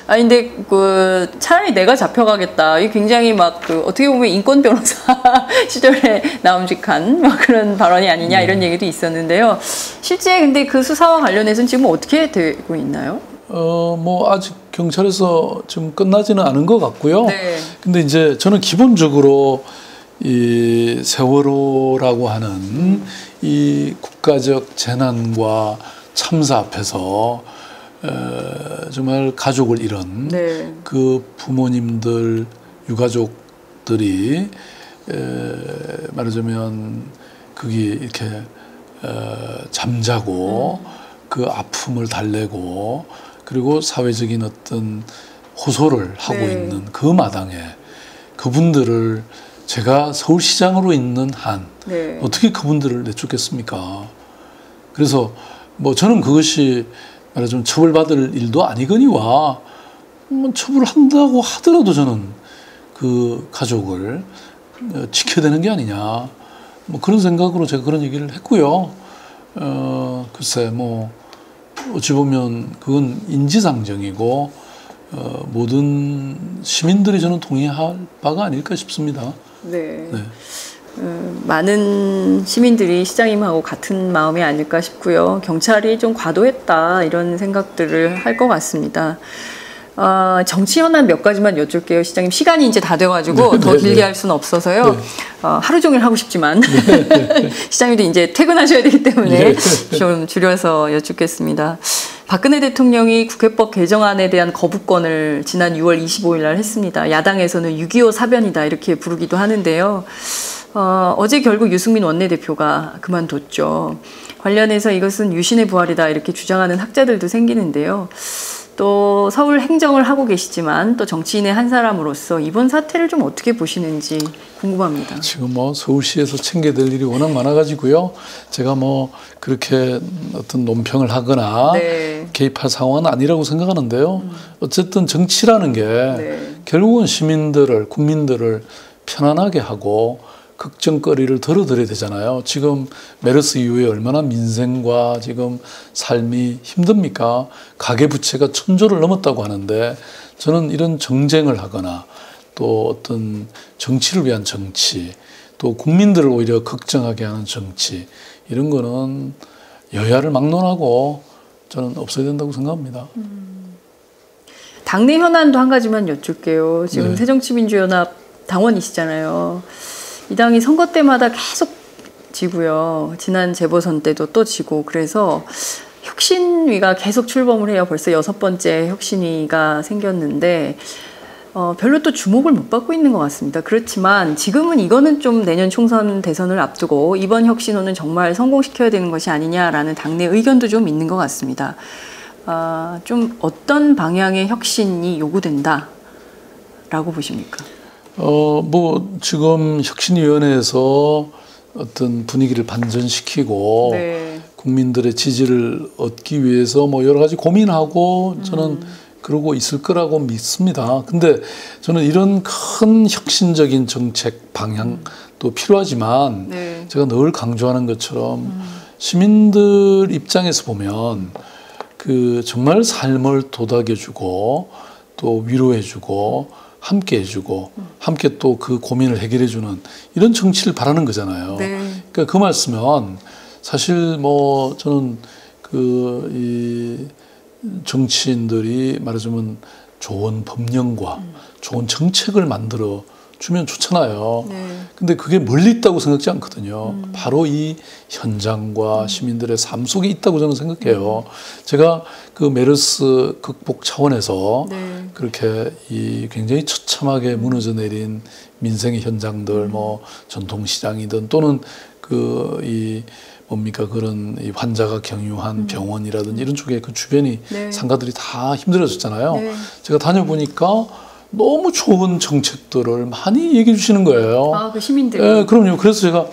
근데 그 차라리 내가 잡혀가겠다. 이 굉장히 막 그 어떻게 보면 인권 변호사 시절에 나움직한 막 그런 발언이 아니냐 이런 얘기도 있었는데요. 실제 근데 그 수사와 관련해서는 지금 어떻게 되고 있나요? 뭐 아직 경찰에서 지금 끝나지는 않은 것 같고요. 네. 근데 이제 저는 기본적으로 이 세월호라고 하는 이 국가적 재난과 참사 앞에서 정말 가족을 잃은 네. 그 부모님들, 유가족들이 말하자면 거기 이렇게 잠자고 그 아픔을 달래고 그리고 사회적인 어떤 호소를 하고 네. 있는 그 마당에 그분들을 제가 서울시장으로 있는 한 네. 어떻게 그분들을 내쫓겠습니까? 그래서 뭐 저는 그것이 말하자면 처벌받을 일도 아니거니와 뭐 처벌한다고 하더라도 저는 그 가족을 지켜야 되는 게 아니냐 뭐 그런 생각으로 제가 그런 얘기를 했고요. 글쎄 뭐 어찌 보면 그건 인지상정이고 모든 시민들이 저는 동의할 바가 아닐까 싶습니다. 네. 네. 많은 시민들이 시장님하고 같은 마음이 아닐까 싶고요. 경찰이 좀 과도했다 이런 생각들을 할 것 같습니다. 정치 현안 몇 가지만 여쭐게요. 시장님 시간이 이제 다 돼가지고 더 길게 할 수는 없어서요. 하루 종일 하고 싶지만 시장님도 이제 퇴근하셔야 되기 때문에 좀 줄여서 여쭙겠습니다. 박근혜 대통령이 국회법 개정안에 대한 거부권을 지난 6월 25일 날 했습니다. 야당에서는 6.25 사변이다 이렇게 부르기도 하는데요. 어제 결국 유승민 원내대표가 그만뒀죠. 관련해서 이것은 유신의 부활이다 이렇게 주장하는 학자들도 생기는데요. 또 서울 행정을 하고 계시지만 또 정치인의 한 사람으로서 이번 사태를 좀 어떻게 보시는지 궁금합니다. 지금 뭐 서울시에서 챙겨될 일이 워낙 많아가지고요. 제가 뭐 그렇게 어떤 논평을 하거나 네. 개입할 상황은 아니라고 생각하는데요. 어쨌든 정치라는 게 네. 결국은 시민들을, 국민들을 편안하게 하고 걱정거리를 덜어드려야 되잖아요. 지금 메르스 이후에 얼마나 민생과 지금 삶이 힘듭니까? 가계부채가 1,000조를 넘었다고 하는데 저는 이런 정쟁을 하거나 또 어떤 정치를 위한 정치 또 국민들을 오히려 걱정하게 하는 정치 이런 거는 여야를 막론하고 저는 없어야 된다고 생각합니다. 당내 현안도 한 가지만 여쭐게요. 지금 네. 새정치민주연합 당원이시잖아요. 이 당이 선거 때마다 계속 지고요. 지난 재보선 때도 또 지고 그래서 혁신위가 계속 출범을 해요. 벌써 6번째 혁신위가 생겼는데 별로 또 주목을 못 받고 있는 것 같습니다. 그렇지만 지금은 이거는 좀 내년 총선 대선을 앞두고 이번 혁신호는 정말 성공시켜야 되는 것이 아니냐라는 당내 의견도 좀 있는 것 같습니다. 좀 어떤 방향의 혁신이 요구된다라고 보십니까? 뭐 지금 혁신위원회에서 어떤 분위기를 반전시키고 네. 국민들의 지지를 얻기 위해서 뭐 여러 가지 고민하고 저는 그러고 있을 거라고 믿습니다. 근데 저는 이런 큰 혁신적인 정책 방향도 필요하지만 네. 제가 늘 강조하는 것처럼 시민들 입장에서 보면 그 정말 삶을 도닥여주고 또 위로해주고 함께 해주고 함께 또 그 고민을 해결해주는 이런 정치를 바라는 거잖아요. 네. 그러니까 그 말씀은 사실 뭐 저는 이 정치인들이 말하자면 좋은 법령과 좋은 정책을 만들어 주면 좋잖아요. 네. 근데 그게 멀리 있다고 생각지 않거든요. 바로 이 현장과 시민들의 삶 속에 있다고 저는 생각해요. 제가 그 메르스 극복 차원에서 네. 그렇게 이 굉장히 처참하게 무너져 내린 민생의 현장들, 뭐 전통시장이든 또는 이 뭡니까 그런 이 환자가 경유한 병원이라든지 이런 쪽에 그 주변이 네. 상가들이 다 힘들어졌잖아요. 네. 제가 다녀보니까 너무 좋은 정책들을 많이 얘기해 주시는 거예요. 아, 그 시민들이. 예, 그럼요. 그래서 제가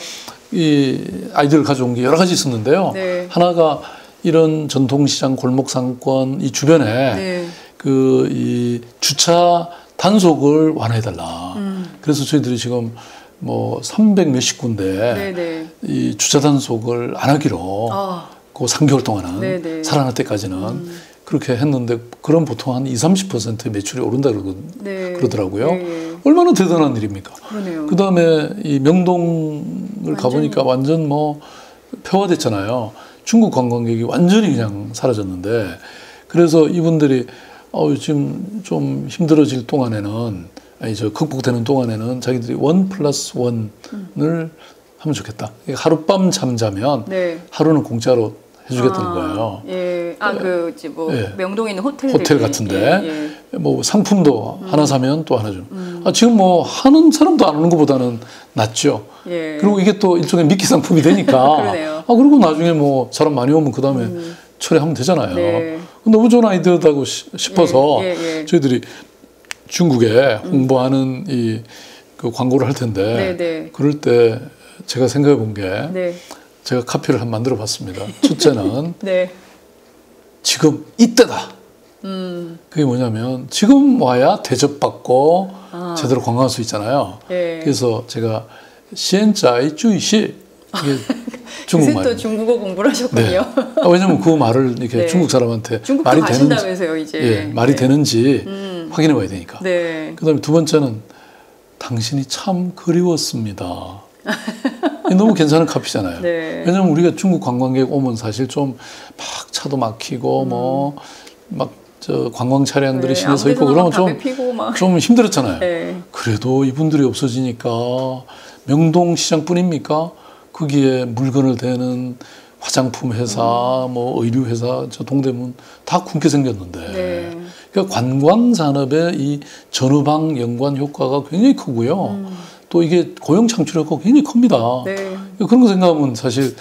이 아이디어를 가져온 게 여러 가지 있었는데요. 네. 하나가 이런 전통시장 골목 상권 이 주변에 네. 그 이 주차 단속을 완화해달라. 그래서 저희들이 지금 뭐 300 몇십 군데 네네. 이 주차 단속을 안 하기로 아. 그 3개월 동안은 네네. 살아날 때까지는 그렇게 했는데 그럼 보통 한 20~30%의 매출이 오른다 네. 그러더라고요. 네. 얼마나 대단한 일입니까? 그러네요. 그다음에 이 명동을 가보니까 완전 뭐 폐화됐잖아요. 중국 관광객이 완전히 그냥 사라졌는데 그래서 이분들이 지금 좀 힘들어질 동안에는 극복되는 동안에는 자기들이 1+1을 하면 좋겠다. 하룻밤 잠자면 네. 하루는 공짜로 해주겠다는 거예요. 예. 예. 명동에 있는 호텔 같은데 뭐 상품도 하나 사면 또 하나 줘. 지금 뭐 하는 사람도 안 오는 것보다는 낫죠. 예. 그리고 이게 또 일종의 미끼 상품이 되니까. 그러네요. 그리고 나중에 뭐 사람 많이 오면 그 다음에 처리하면 되잖아요. 네. 너무 좋은 아이디어다고 싶어서 저희들이 중국에 홍보하는 그 광고를 할 텐데 네. 그럴 때 제가 생각해 본 게 네. 제가 카피를 한번 만들어 봤습니다. 첫째는 네. 지금 이때다. 그게 뭐냐면 지금 와야 대접받고 제대로 관광할 수 있잖아요. 예. 그래서 제가 시엔짜이 주이시 이게 중국말. 또 중국어 공부를 하셨군요. 네. 왜냐면 그 말을 이렇게 네. 중국 사람한테 중국도 말이 가신다면서요, 이제. 예, 말이 네. 되는지 확인해 봐야 되니까. 네. 그다음에 두 번째는 당신이 참 그리웠습니다. 이게 너무 괜찮은 카피잖아요. 네. 왜냐면 우리가 중국 관광객 오면 사실 좀 막 차도 막히고 뭐 막 저 관광 차량들이 네, 신에 서 있고 그러면 좀 힘들었잖아요. 네. 그래도 이분들이 없어지니까 명동시장뿐입니까? 거기에 물건을 대는 화장품 회사, 뭐 의류 회사, 저 동대문 다 굶게 생겼는데, 네. 그러니까 관광 산업의 이 전후방 연관 효과가 굉장히 크고요. 또 이게 고용 창출 효과가 굉장히 큽니다. 네. 그런 거 생각하면 사실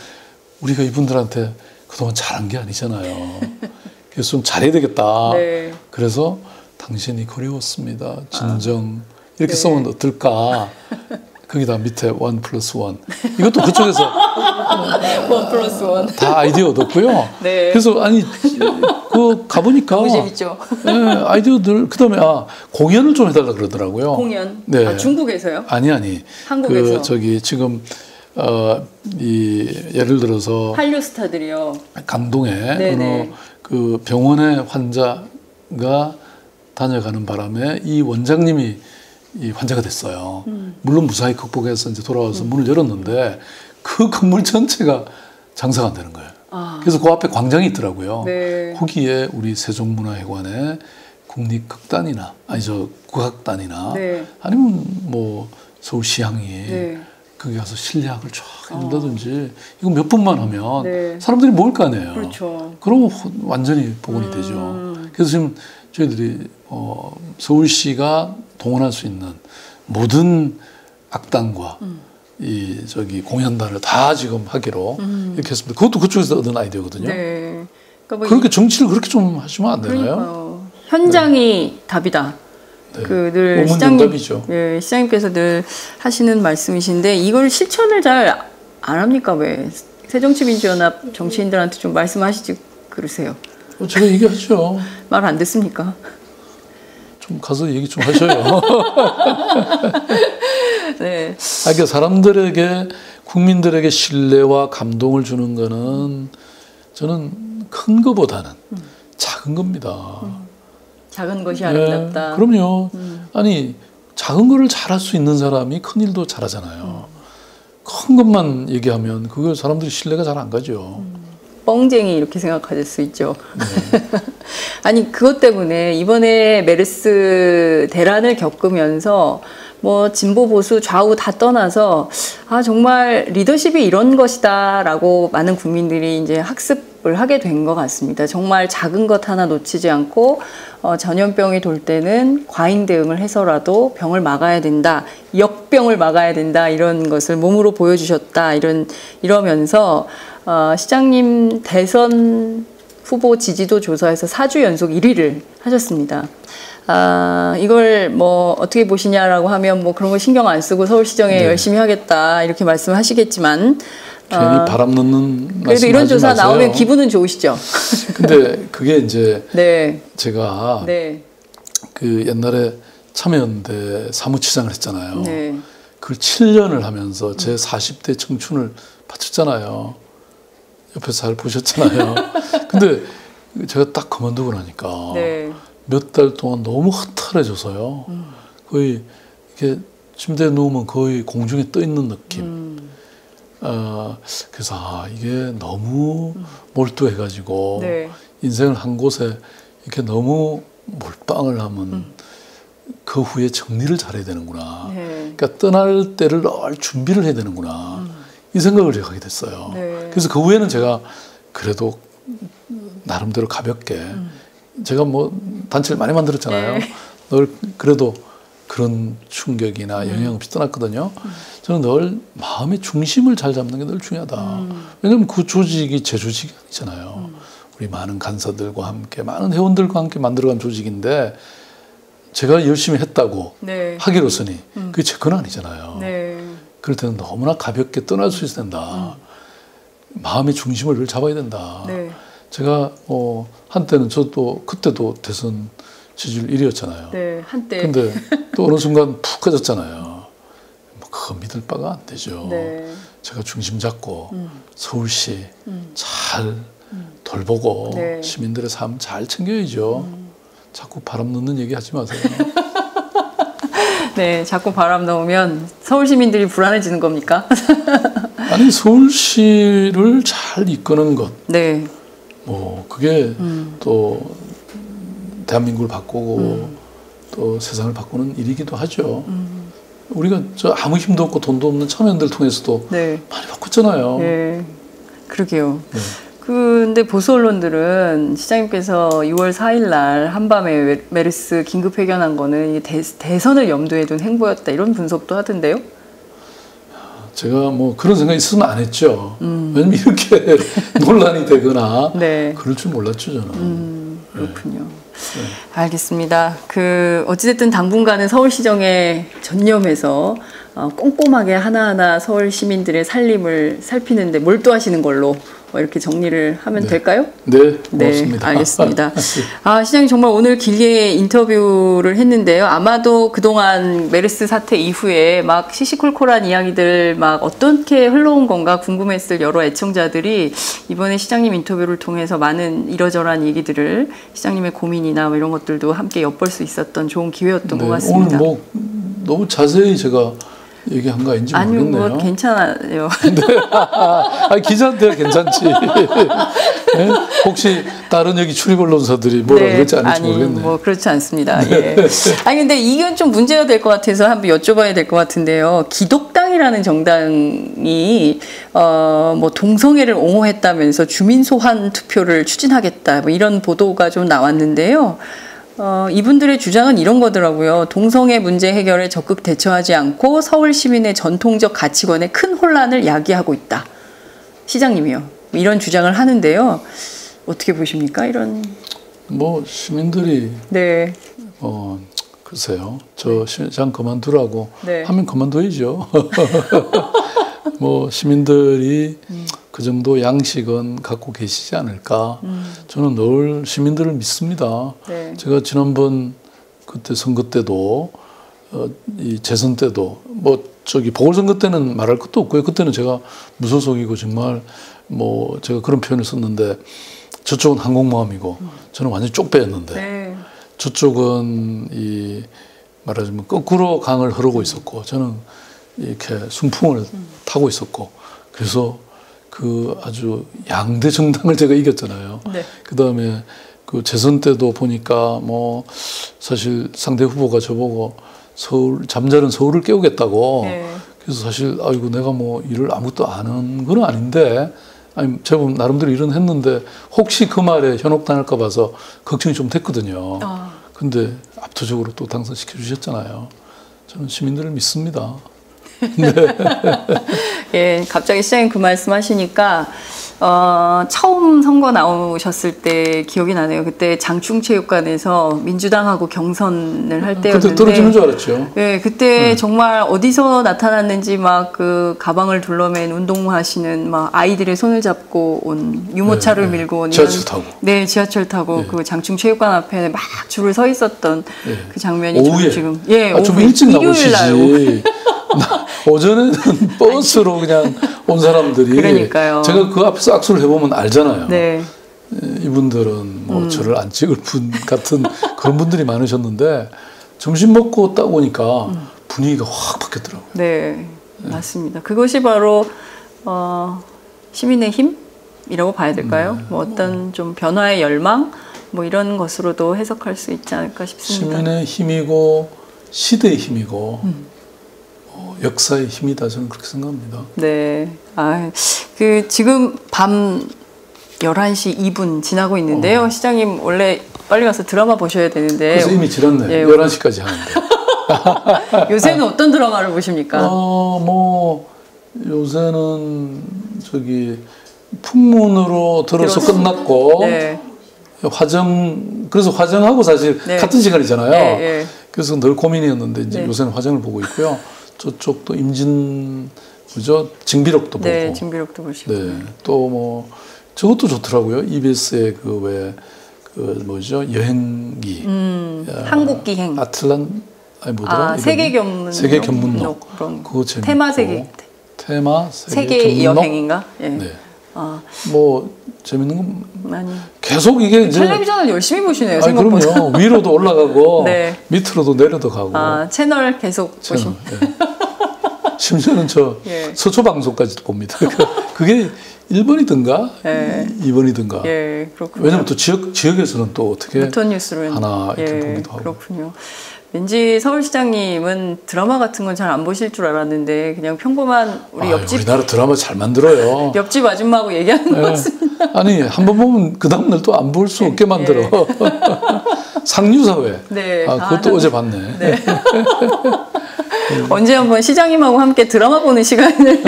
우리가 이분들한테 그동안 잘한 게 아니잖아요. 그래서 좀 잘해야 되겠다. 네. 그래서 당신이 그리웠습니다. 진정. 이렇게 네. 쓰면 어떨까? 거기다 밑에 1+1. 이것도 그쪽에서 1+1. 다 아이디어 얻었고요. 네. 그래서 그 가보니까 너무 재밌죠. 네, 아이디어들 그다음에 공연을 좀 해달라 그러더라고요. 공연. 네. 중국에서요? 아니. 한국에서. 지금 예를 들어서 한류 스타들이요. 강동에 네네. 어느 그 병원에 환자가 다녀가는 바람에 이 원장님이 이 환자가 됐어요. 물론 무사히 극복해서 이제 돌아와서 문을 열었는데 그 건물 전체가 장사가 안 되는 거예요. 그래서 그 앞에 광장이 있더라고요. 네. 거기에 우리 세종문화회관의 국립극단이나 국악단이나 네. 아니면 뭐 서울시향이 네. 거기 가서 실내악을 쫙 한다든지 이거 몇 번만 하면 네. 사람들이 모일 거 아니에요. 그렇죠. 그러면 완전히 복원이 되죠. 그래서 지금 저희들이 서울시가 동원할 수 있는 모든 악단과 공연단을 다 지금 하기로 이렇게 했습니다. 그것도 그쪽에서 얻은 아이디어거든요. 네. 그러니까 뭐 그렇게 정치를 그렇게 좀 하시면 안 되나요? 그러니까요. 현장이 답이다. 네. 늘 오문정답이죠. 시장님께서 늘 하시는 말씀이신데 이걸 실천을 잘 안 합니까? 왜 새정치민주연합 정치인들한테 좀 말씀하시지 그러세요? 제가 얘기하죠. 말 안 듣습니까? 좀 가서 얘기 좀 하셔요. 네. 그러니까 사람들에게 국민들에게 신뢰와 감동을 주는 거는 저는 큰 거보다는 작은 겁니다. 작은 것이 아름답다. 네, 그럼요. 아니 작은 거를 잘할 수 있는 사람이 큰 일도 잘하잖아요. 큰 것만 얘기하면 그걸 사람들이 신뢰가 잘 안 가죠. 뻥쟁이 이렇게 생각하실 수 있죠. 네. 아니 그것 때문에 이번에 메르스 대란을 겪으면서 뭐 진보 보수 좌우 다 떠나서 정말 리더십이 이런 것이다라고 많은 국민들이 이제 학습 기억을 하게 된 것 같습니다. 정말 작은 것 하나 놓치지 않고 전염병이 돌 때는 과잉 대응을 해서라도 병을 막아야 된다, 역병을 막아야 된다, 이런 것을 몸으로 보여주셨다. 이러면서 시장님 대선 후보 지지도 조사에서 4주 연속 1위를 하셨습니다. 이걸 뭐 어떻게 보시냐라고 하면 뭐 그런 거 신경 안 쓰고 서울시정에 네. 열심히 하겠다 이렇게 말씀하시겠지만 괜히 바람 넣는 그래도 이런 조사 마세요. 나오면 기분은 좋으시죠? 근데 그게 이제 네. 제가 네. 그 옛날에 참여연대 사무치장을 했잖아요. 네. 그걸 7년을 하면서 제 40대 청춘을 바쳤잖아요. 옆에서 잘 보셨잖아요. 근데 제가 딱 그만두고 나니까 네. 몇 달 동안 너무 허탈해져서요. 거의 이렇게 침대에 누우면 거의 공중에 떠 있는 느낌. 그래서 이게 너무 몰두해가지고 네. 인생을 한 곳에 이렇게 너무 몰빵을 하면 그 후에 정리를 잘해야 되는구나. 네. 그러니까 떠날 때를 늘 준비를 해야 되는구나. 이 생각을 제가 하게 됐어요. 네. 그래서 그 후에는 제가 그래도 나름대로 가볍게 제가 뭐 단체를 많이 만들었잖아요. 네. 늘 그래도 그런 충격이나 영향 없이 떠났거든요. 저는 늘 마음의 중심을 잘 잡는 게 늘 중요하다. 왜냐하면 그 조직이 제 조직이 아니잖아요. 우리 많은 간사들과 함께 많은 회원들과 함께 만들어간 조직인데 제가 열심히 했다고 네. 하기로서니 그게 제 건 아니잖아요. 네. 그럴 때는 너무나 가볍게 떠날 수 있어야 된다. 마음의 중심을 늘 잡아야 된다. 네. 제가 한때는 저도 그때도 대선 지지율 1위였잖아요. 네, 한때. 근데 또 어느 순간 푹 꺼졌잖아요. 뭐 그거 믿을 바가 안 되죠. 네. 제가 중심 잡고 서울시 잘 돌보고 네. 시민들의 삶 잘 챙겨야죠. 자꾸 바람 넣는 얘기 하지 마세요. 네, 자꾸 바람 넣으면 서울 시민들이 불안해지는 겁니까? 아니 서울시를 잘 이끄는 것. 네. 뭐 그게 또 대한민국을 바꾸고 또 세상을 바꾸는 일이기도 하죠. 우리가 저 아무 힘도 없고 돈도 없는 참여연대를 통해서도 네. 많이 바꿨잖아요. 네, 그러게요. 네. 근데 보수 언론들은 시장님께서 6월 4일 날 한밤에 메르스 긴급 회견한 거는 대선을 염두에 둔 행보였다 이런 분석도 하던데요. 제가 뭐 그런 생각이 있으면 안 했죠. 왜냐면 이렇게 논란이 되거나 네. 그럴 줄 몰랐죠 저는. 그렇군요. 네. 알겠습니다. 어찌됐든 당분간은 서울시정에 전념해서 꼼꼼하게 하나하나 서울 시민들의 살림을 살피는데 몰두하시는 걸로 이렇게 정리를 하면 네. 될까요? 네, 고맙습니다. 네, 알겠습니다. 시장님 정말 오늘 길게 인터뷰를 했는데요. 아마도 그동안 메르스 사태 이후에 막 시시콜콜한 이야기들 막 어떻게 흘러온 건가 궁금했을 여러 애청자들이 이번에 시장님 인터뷰를 통해서 많은 이러저러한 얘기들을 시장님의 고민이나 뭐 이런 것들도 함께 엿볼 수 있었던 좋은 기회였던 것 같습니다. 오늘 뭐 너무 자세히 제가 얘기한 거 아닌지 모르겠네요. 아니, 뭐 괜찮아요. 네. 기자한테 괜찮지. 네? 혹시 다른 여기 출입 언론사들이 뭐라 그랬지 않을지 모르겠네요. 뭐 그렇지 않습니다. 예. 아니 근데 이건 좀 문제가 될 것 같아서 한번 여쭤봐야 될 것 같은데요. 기독당이라는 정당이 뭐 동성애를 옹호했다면서 주민 소환 투표를 추진하겠다. 뭐 이런 보도가 좀 나왔는데요. 이분들의 주장은 이런 거더라고요. 동성애 문제 해결에 적극 대처하지 않고 서울 시민의 전통적 가치관에 큰 혼란을 야기하고 있다. 시장님이요. 이런 주장을 하는데요. 어떻게 보십니까? 이런. 뭐 시민들이 네. 글쎄요. 저 시장 그만두라고 네. 하면 그만둬야죠. 뭐 시민들이 그 정도 양식은 갖고 계시지 않을까. 저는 늘 시민들을 믿습니다. 네. 제가 지난번 그때 선거 때도 이 재선 때도 뭐 저기 보궐선거 때는 말할 것도 없고요. 그때는 제가 무소속이고 정말 뭐 제가 그런 표현을 썼는데 저쪽은 항공모함이고 저는 완전히 쪽배였는데 네. 저쪽은 이 말하자면 거꾸로 강을 흐르고 있었고 저는 이렇게 순풍을 타고 있었고 그래서 그 아주 양대 정당을 제가 이겼잖아요. 네. 그다음에 그 재선 때도 보니까 뭐 사실 상대 후보가 저보고 잠자는 서울을 깨우겠다고. 네. 그래서 사실 아이고 내가 뭐 일을 아무것도 아는 건 아닌데 아니 제가 나름대로 일은 했는데 혹시 그 말에 현혹당할까 봐서 걱정이 좀 됐거든요. 근데 압도적으로 또 당선시켜 주셨잖아요. 저는 시민들을 믿습니다. 네. 예, 갑자기 시장님 그 말씀하시니까 처음 선거 나오셨을 때 기억이 나네요. 그때 장충체육관에서 민주당하고 경선을 할 때였는데 그때 떨어지는 줄 알았죠. 네, 그때 정말 어디서 나타났는지 막 그 가방을 둘러맨 운동하시는 막 아이들의 손을 잡고 온 유모차를 밀고 온 지하철 타고. 네, 지하철 타고 그 장충체육관 앞에 막 줄을 서 있었던 그 장면이 오후에. 지금 좀 일찍 나오시지. 오전에는 버스로 그냥 온 사람들이 그러니까요. 제가 그 앞에서 악수를 해보면 알잖아요. 네. 이분들은 뭐 저를 안 찍을 분 같은 그런 분들이 많으셨는데 점심 먹고 딱 오니까 분위기가 확 바뀌었더라고요. 네, 맞습니다. 그것이 바로 시민의 힘이라고 봐야 될까요? 뭐 어떤 좀 변화의 열망 뭐 이런 것으로도 해석할 수 있지 않을까 싶습니다. 시민의 힘이고 시대의 힘이고 역사의 힘이다 저는 그렇게 생각합니다. 네, 그 지금 밤 11시 2분 지나고 있는데요. 시장님 원래 빨리 가서 드라마 보셔야 되는데 그래서 이미 지났네. 예, 11시까지 하는데. 요새는 어떤 드라마를 보십니까? 뭐 요새는 저기 풍문으로 들어서 끝났고 네. 그래서 화정하고 사실 네. 같은 시간이잖아요. 네. 그래서 늘 고민이었는데 이제 네. 요새는 화정을 보고 있고요. 저쪽도 징비록도 보고. 네, 징비록도 보시고. 네, 또 뭐 저것도 좋더라고요. EBS의 그 여행기. 한국기행. 세계 견문록. 그거 재밌고. 테마 세계 여행인가? 예. 네. 뭐 재밌는 건 많이. 계속 이게 이제 텔레비전을 열심히 보시네요. 생각보다. 그럼요. 위로도 올라가고 네. 밑으로도 내려도 가고. 채널 계속 보신. 네. 심지어는 예. 서초 방송까지도 봅니다. 그게 1번이든가 예. 2번이든가. 예, 그렇군요. 왜냐면 또 지역에서는 또 어떻게 무턴 뉴스로 하나 이렇게 보기도 하고. 그렇군요. 왠지 서울시장님은 드라마 같은 건 잘 안 보실 줄 알았는데 그냥 평범한 우리나라 드라마 잘 만들어요. 옆집 아줌마하고 얘기하는 것 같습니다. 아니 한 번 보면 그 다음날 또 안 볼 수 없게 만들어. 상류사회. 네. 그것도 어제 봤네. 네. 언제 한번 시장님하고 함께 드라마 보는 시간을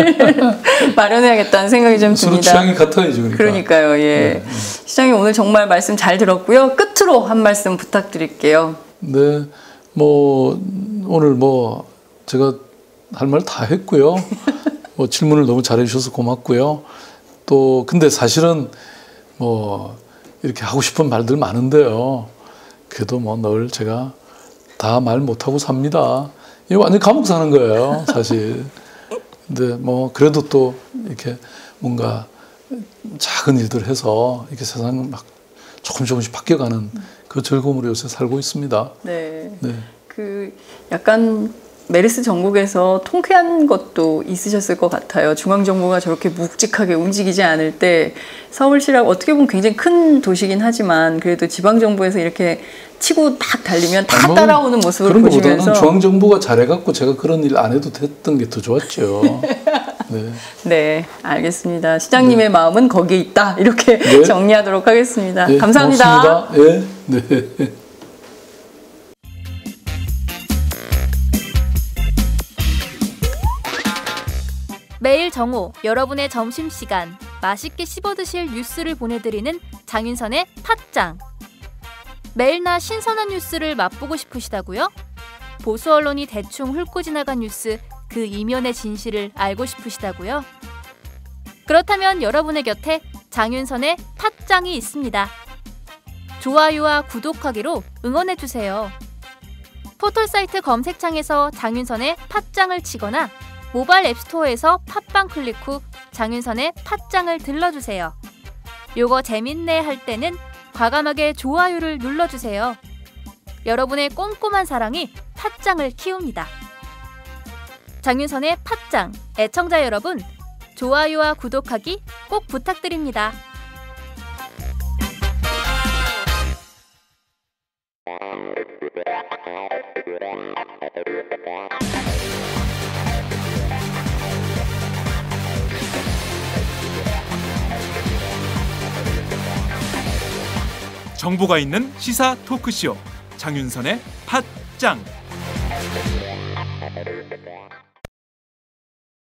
마련해야겠다는 생각이 좀 듭니다. 서로 취향이 같아야죠. 그러니까요. 예. 시장님 오늘 정말 말씀 잘 들었고요. 끝으로 한 말씀 부탁드릴게요. 네. 오늘 제가 할 말 다 했고요. 질문을 너무 잘해 주셔서 고맙고요. 또 근데 사실은 이렇게 하고 싶은 말들 많은데요. 그래도 늘 제가 다 말 못하고 삽니다. 이거 완전 감옥 사는 거예요, 사실. 근데 그래도 또 이렇게 뭔가 작은 일들 해서 이렇게 세상은 막 조금씩 바뀌어가는 그 즐거움으로 요새 살고 있습니다. 네. 네. 약간 메르스 전국에서 통쾌한 것도 있으셨을 것 같아요. 중앙정부가 저렇게 묵직하게 움직이지 않을 때 서울시라고 어떻게 보면 굉장히 큰 도시긴 하지만 그래도 지방정부에서 이렇게 치고 딱 달리면 다 따라오는 모습을 그런 보시면서 것보다는 중앙정부가 잘해갖고 제가 그런 일 안 해도 됐던 게 더 좋았죠. 네. 네, 알겠습니다. 시장님의 마음은 거기에 있다. 이렇게 정리하도록 하겠습니다. 네, 감사합니다. 고맙습니다. 네. 매일 정오 여러분의 점심시간 맛있게 씹어드실 뉴스를 보내드리는 장윤선의 팟짱. 매일나 신선한 뉴스를 맛보고 싶으시다고요? 보수 언론이 대충 훑고 지나간 뉴스 그 이면의 진실을 알고 싶으시다고요? 그렇다면 여러분의 곁에 장윤선의 팟짱이 있습니다. 좋아요와 구독하기로 응원해주세요. 포털사이트 검색창에서 장윤선의 팟짱을 치거나 모바일 앱스토어에서 팟빵 클릭 후 장윤선의 팟짱을 들러주세요. 요거 재밌네 할 때는 과감하게 좋아요를 눌러주세요. 여러분의 꼼꼼한 사랑이 팟짱을 키웁니다. 장윤선의 팟짱, 애청자 여러분, 좋아요와 구독하기 꼭 부탁드립니다. 정보가 있는 시사 토크쇼 장윤선의 팟짱.